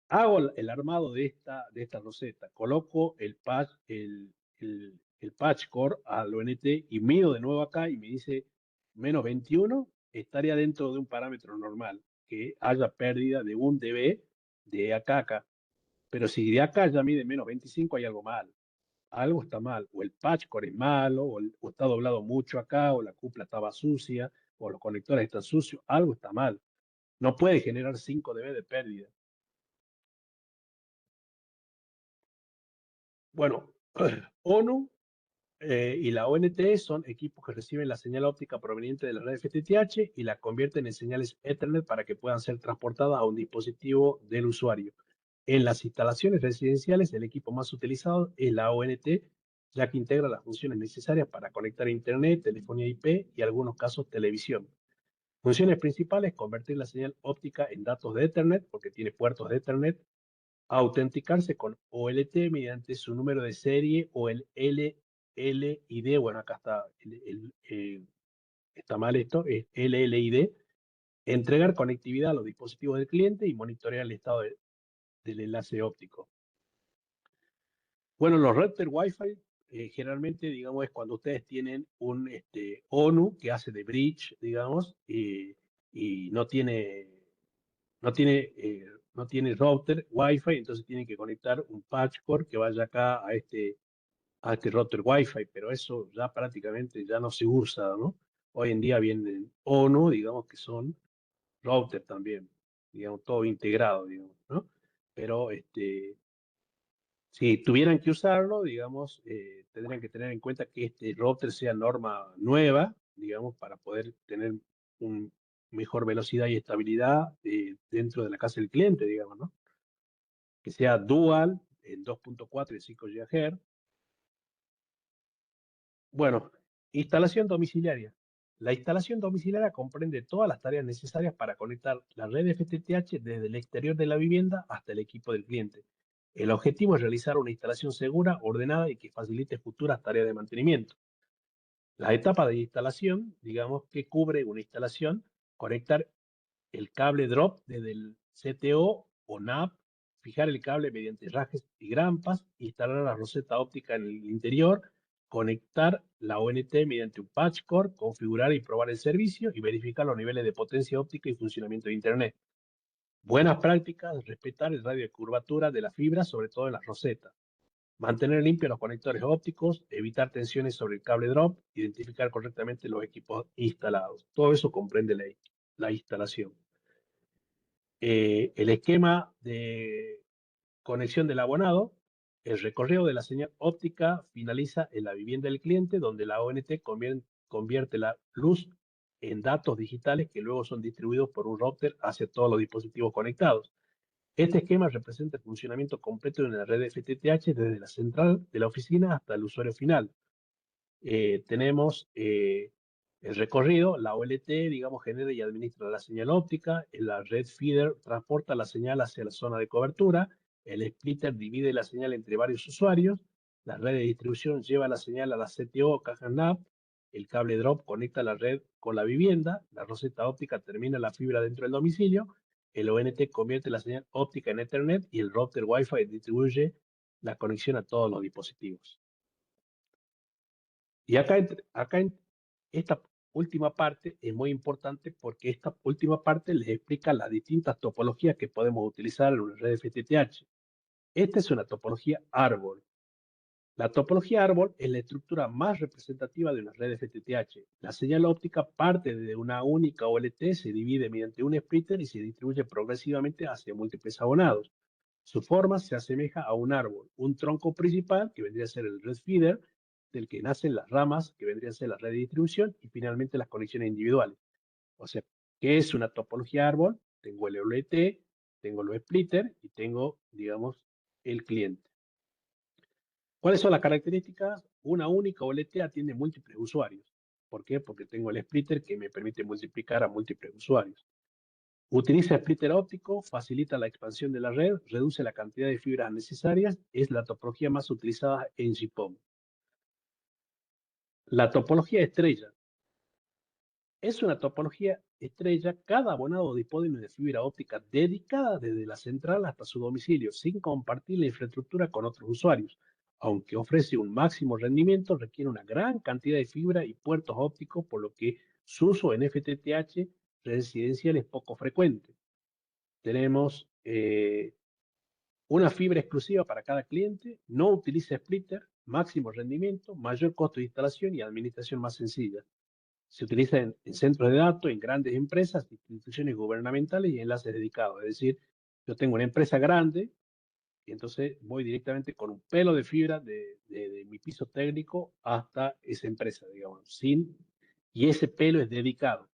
Hago el armado de esta roseta, coloco el patch core al ONT y mido de nuevo acá y me dice menos 21, estaría dentro de un parámetro normal, que haya pérdida de 1 dB de acá a acá. Pero si de acá ya mide menos 25, hay algo mal. Algo está mal. O el patch core es malo, o está doblado mucho acá, o la cupla estaba sucia, o los conectores están sucios. Algo está mal. No puede generar 5 dB de pérdida. Bueno, ONU Y la ONT son equipos que reciben la señal óptica proveniente de la red FTTH y la convierten en señales Ethernet para que puedan ser transportadas a un dispositivo del usuario. En las instalaciones residenciales, el equipo más utilizado es la ONT, ya que integra las funciones necesarias para conectar a Internet, telefonía IP y, en algunos casos, televisión. Funciones principales: convertir la señal óptica en datos de Ethernet, porque tiene puertos de Ethernet, autenticarse con OLT mediante su número de serie o el LLID. Bueno, acá está, está mal esto, es LLID. Entregar conectividad a los dispositivos del cliente y monitorear el estado del enlace óptico. Bueno, los routers Wi-Fi generalmente, digamos, es cuando ustedes tienen un ONU que hace de bridge, digamos, y no tiene router Wi-Fi, entonces tienen que conectar un patch cord que vaya acá a este router Wi-Fi, pero eso ya prácticamente ya no se usa, ¿no? Hoy en día vienen ONU, digamos, que son router también, digamos, todo integrado, digamos, ¿no? Pero si tuvieran que usarlo, digamos, tendrían que tener en cuenta que este router sea norma nueva, digamos, para poder tener una mejor velocidad y estabilidad dentro de la casa del cliente, digamos, ¿no? Que sea dual en 2.4 y 5 GHz. Bueno, instalación domiciliaria. La instalación domiciliaria comprende todas las tareas necesarias para conectar la red FTTH desde el exterior de la vivienda hasta el equipo del cliente. El objetivo es realizar una instalación segura, ordenada y que facilite futuras tareas de mantenimiento. La etapa de instalación, digamos que cubre una instalación: conectar el cable drop desde el CTO o NAP, fijar el cable mediante rajes y grampas, instalar la roseta óptica en el interior, conectar la ONT mediante un patch cord, configurar y probar el servicio y verificar los niveles de potencia óptica y funcionamiento de Internet. Buenas prácticas: respetar el radio de curvatura de la fibra, sobre todo en las rosetas. Mantener limpios los conectores ópticos, evitar tensiones sobre el cable drop, identificar correctamente los equipos instalados. Todo eso comprende la instalación. El esquema de conexión del abonado: el recorrido de la señal óptica finaliza en la vivienda del cliente, donde la ONT convierte la luz en datos digitales que luego son distribuidos por un router hacia todos los dispositivos conectados. Este esquema representa el funcionamiento completo de una red FTTH desde la central de la oficina hasta el usuario final. Tenemos el recorrido: la OLT, digamos, genera y administra la señal óptica, la red feeder transporta la señal hacia la zona de cobertura, el splitter divide la señal entre varios usuarios, la red de distribución lleva la señal a la CTO o caja NAP, el cable drop conecta la red con la vivienda, la roseta óptica termina la fibra dentro del domicilio, el ONT convierte la señal óptica en Ethernet y el router Wi-Fi distribuye la conexión a todos los dispositivos. Y acá en esta última parte es muy importante, porque esta última parte les explica las distintas topologías que podemos utilizar en una red FTTH. Esta es una topología árbol. La topología árbol es la estructura más representativa de una red FTTH. La señal óptica parte de una única OLT, se divide mediante un splitter y se distribuye progresivamente hacia múltiples abonados. Su forma se asemeja a un árbol: un tronco principal, que vendría a ser el red feeder, del que nacen las ramas, que vendrían a ser la red de distribución, y finalmente las conexiones individuales. O sea, ¿qué es una topología árbol? Tengo el OLT, tengo los splitters y tengo, digamos, el cliente. ¿Cuáles son las características? Una única OLT atiende múltiples usuarios. ¿Por qué? Porque tengo el splitter que me permite multiplicar a múltiples usuarios. Utiliza splitter óptico, facilita la expansión de la red, reduce la cantidad de fibras necesarias, es la topología más utilizada en GPON. La topología estrella. Es una topología estrella: cada abonado dispone de una fibra óptica dedicada desde la central hasta su domicilio, sin compartir la infraestructura con otros usuarios. Aunque ofrece un máximo rendimiento, requiere una gran cantidad de fibra y puertos ópticos, por lo que su uso en FTTH residencial es poco frecuente. Tenemos una fibra exclusiva para cada cliente, no utiliza splitter, máximo rendimiento, mayor costo de instalación y administración más sencilla. Se utiliza en centros de datos, en grandes empresas, instituciones gubernamentales y enlaces dedicados. Es decir, yo tengo una empresa grande y entonces voy directamente con un pelo de fibra de mi piso técnico hasta esa empresa, digamos, y ese pelo es dedicado,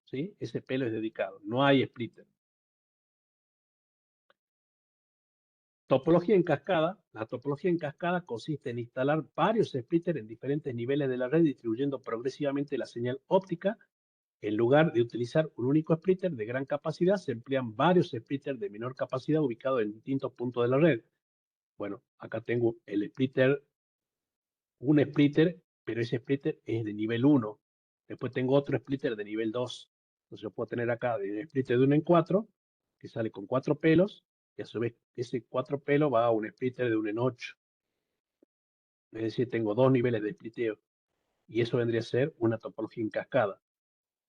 ¿sí? Ese pelo es dedicado, no hay splitter. Topología en cascada. La topología en cascada consiste en instalar varios splitters en diferentes niveles de la red, distribuyendo progresivamente la señal óptica. En lugar de utilizar un único splitter de gran capacidad, se emplean varios splitters de menor capacidad ubicados en distintos puntos de la red. Bueno, acá tengo un splitter, pero ese splitter es de nivel 1. Después tengo otro splitter de nivel 2. Entonces yo puedo tener acá un splitter de 1 en 4, que sale con 4 pelos, y a su vez ese 4 pelos va a un splitter de 1 en 8. Es decir, tengo dos niveles de spliteo, y eso vendría a ser una topología en cascada.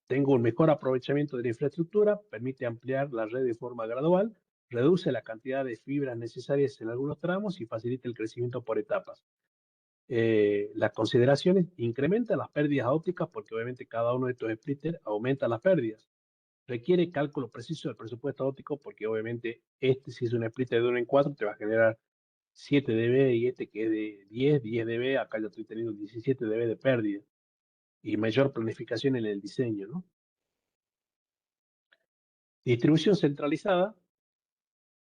Tengo un mejor aprovechamiento de la infraestructura, permite ampliar la red de forma gradual, reduce la cantidad de fibras necesarias en algunos tramos y facilita el crecimiento por etapas. Las consideraciones incrementan las pérdidas ópticas porque obviamente cada uno de estos splitters aumenta las pérdidas. Requiere cálculo preciso del presupuesto óptico porque obviamente si es un splitter de 1 en 4 te va a generar 7 dB y este que es de 10 dB, acá yo estoy teniendo 17 dB de pérdida y mayor planificación en el diseño, ¿no? Distribución centralizada.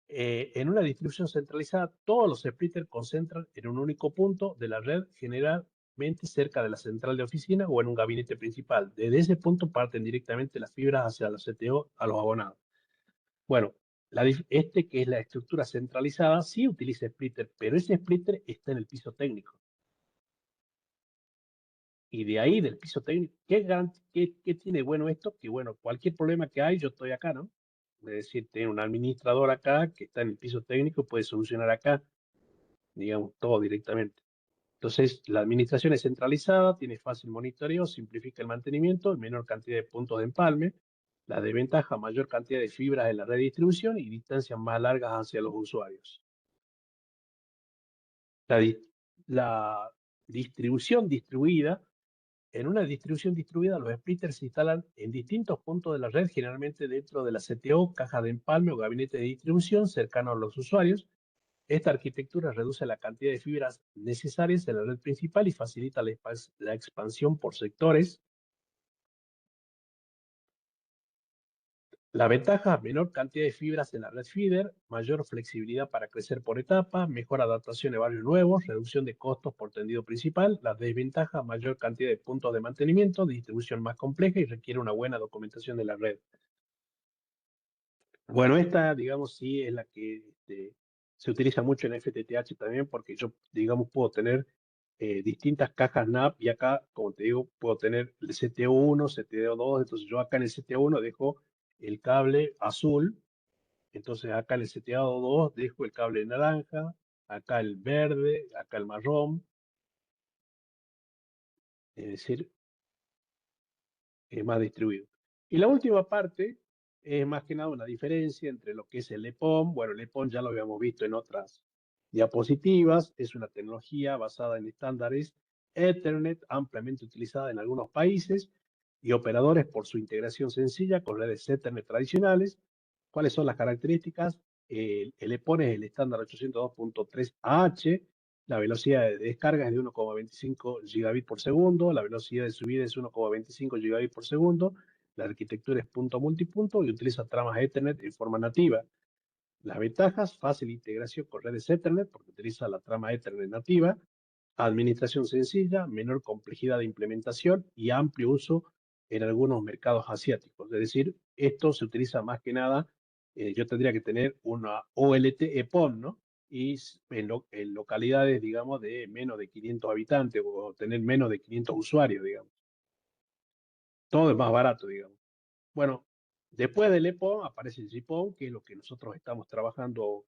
En una distribución centralizada, todos los splitters concentran en un único punto de la red, generalmente cerca de la central de oficina o en un gabinete principal. Desde ese punto parten directamente las fibras hacia los CTO a los abonados. Bueno, que es la estructura centralizada, sí utiliza splitter, pero ese splitter está en el piso técnico. Y de ahí, del piso técnico, ¿qué tiene bueno esto? Que bueno, cualquier problema que hay, yo estoy acá, ¿no? Es decir, tiene un administrador acá que está en el piso técnico, puede solucionar acá, digamos, todo directamente. Entonces, la administración es centralizada, tiene fácil monitoreo, simplifica el mantenimiento, menor cantidad de puntos de empalme. La desventaja, mayor cantidad de fibras en la red de distribución y distancias más largas hacia los usuarios. La distribución distribuida. En una distribución distribuida, los splitters se instalan en distintos puntos de la red, generalmente dentro de la CTO, caja de empalme o gabinete de distribución cercano a los usuarios. Esta arquitectura reduce la cantidad de fibras necesarias en la red principal y facilita la expansión por sectores. La ventaja, menor cantidad de fibras en la red feeder, mayor flexibilidad para crecer por etapas, mejor adaptación de barrios nuevos, reducción de costos por tendido principal. La desventaja, mayor cantidad de puntos de mantenimiento, distribución más compleja y requiere una buena documentación de la red. Bueno, esta, digamos, sí es la que se utiliza mucho en FTTH también porque yo, digamos, puedo tener distintas cajas NAP y acá, como te digo, puedo tener el CTO1, CTO2, entonces yo acá en el CTO1 dejo el cable azul, entonces acá en el CTO2 dejo el cable naranja, acá el verde, acá el marrón, es decir, es más distribuido. Y la última parte es más que nada una diferencia entre lo que es el EPON. Bueno, el EPON ya lo habíamos visto en otras diapositivas. Es una tecnología basada en estándares Ethernet, ampliamente utilizada en algunos países y operadores por su integración sencilla con redes Ethernet tradicionales. ¿Cuáles son las características? El EPON es el estándar 802.3AH. La velocidad de descarga es de 1,25 gigabits por segundo, la velocidad de subida es 1,25 gigabits por segundo, la arquitectura es punto multipunto y utiliza tramas Ethernet en forma nativa. Las ventajas, fácil integración con redes Ethernet porque utiliza la trama Ethernet nativa, administración sencilla, menor complejidad de implementación y amplio uso en algunos mercados asiáticos. Es decir, esto se utiliza más que nada, yo tendría que tener una OLT EPON, ¿no? Y en localidades, digamos, de menos de 500 habitantes o tener menos de 500 usuarios, digamos. Todo es más barato, digamos. Bueno, después del EPON aparece el GPON, que es lo que nosotros estamos trabajando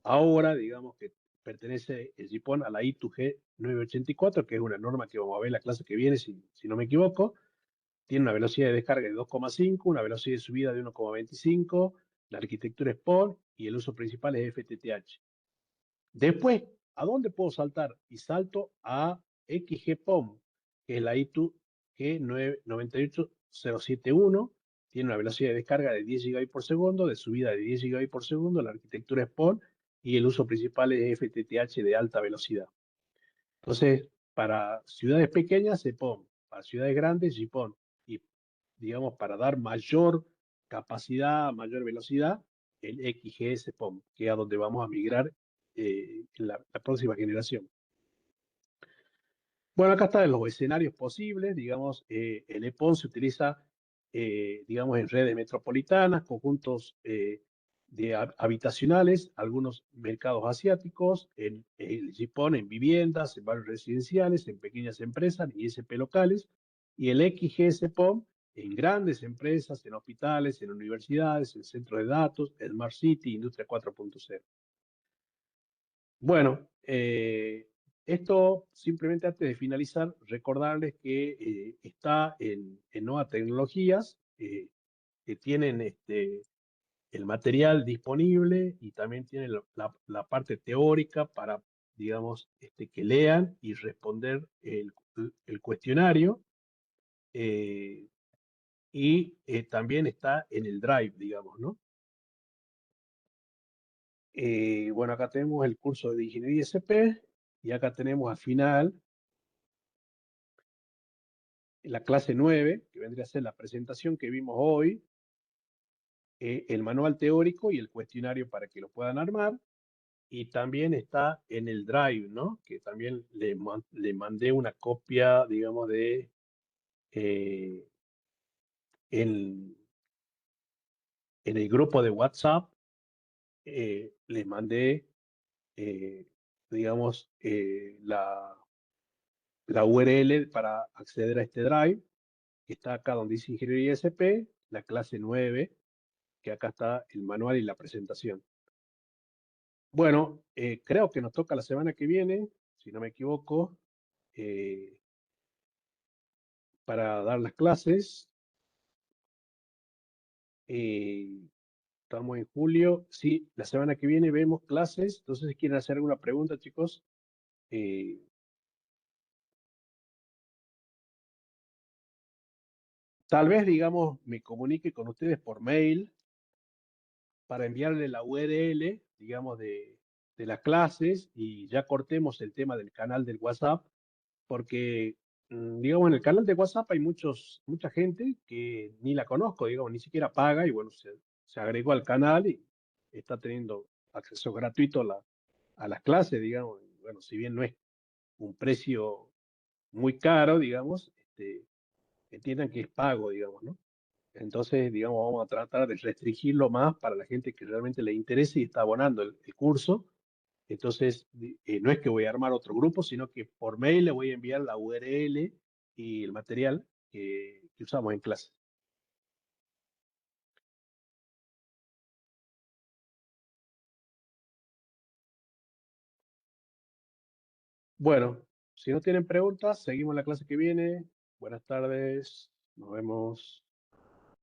ahora, digamos que pertenece el GPON a la I2G 984, que es una norma que vamos a ver en la clase que viene, si no me equivoco. Tiene una velocidad de descarga de 2,5, una velocidad de subida de 1,25, la arquitectura es PON y el uso principal es FTTH. Después, ¿a dónde puedo saltar? Y salto a XGPON, que es la I2G 98071. Tiene una velocidad de descarga de 10 GB por segundo, de subida de 10 GB por segundo, la arquitectura es PON y el uso principal es FTTH de alta velocidad. Entonces, para ciudades pequeñas, CPON, para ciudades grandes, GPON, y digamos, para dar mayor capacidad, mayor velocidad, el XGS PON, que es a donde vamos a migrar en la próxima generación. Bueno, acá están los escenarios posibles, digamos, el EPON se utiliza, digamos, en redes metropolitanas, conjuntos habitacionales, algunos mercados asiáticos, el GPON en viviendas, en barrios residenciales, en pequeñas empresas, ISP locales, y el XGS PON en grandes empresas, en hospitales, en universidades, en centros de datos, Smart City, Industria 4.0. Bueno, esto simplemente antes de finalizar, recordarles que está en Nuevas Tecnologías, que tienen el material disponible y también tienen la parte teórica para, digamos, que lean y responder el cuestionario. Y también está en el Drive, digamos, ¿no? Bueno, acá tenemos el curso de Ingeniería SP y acá tenemos al final la clase 9, que vendría a ser la presentación que vimos hoy, el manual teórico y el cuestionario para que lo puedan armar. Y también está en el Drive, ¿no? Que también le mandé una copia, digamos, de en el grupo de WhatsApp. Les mandé, digamos, la URL para acceder a este Drive, que está acá donde dice Ingeniería SP, la clase 9, que acá está el manual y la presentación. Bueno, creo que nos toca la semana que viene, si no me equivoco, para dar las clases. Estamos en julio. Sí, la semana que viene vemos clases. Entonces, si quieren hacer alguna pregunta, chicos. Tal vez, digamos, me comunique con ustedes por mail para enviarle la URL, digamos, de las clases y ya cortemos el tema del canal del WhatsApp, porque, digamos, en el canal de WhatsApp hay mucha gente que ni la conozco, digamos, ni siquiera paga y bueno, se agregó al canal y está teniendo acceso gratuito a las clases, digamos. Y, bueno, si bien no es un precio muy caro, digamos, entiendan que es pago, digamos, ¿no? Entonces, digamos, vamos a tratar de restringirlo más para la gente que realmente le interese y está abonando el curso. Entonces, no es que voy a armar otro grupo, sino que por mail le voy a enviar la URL y el material que usamos en clase. Bueno, si no tienen preguntas, seguimos la clase que viene. Buenas tardes, nos vemos.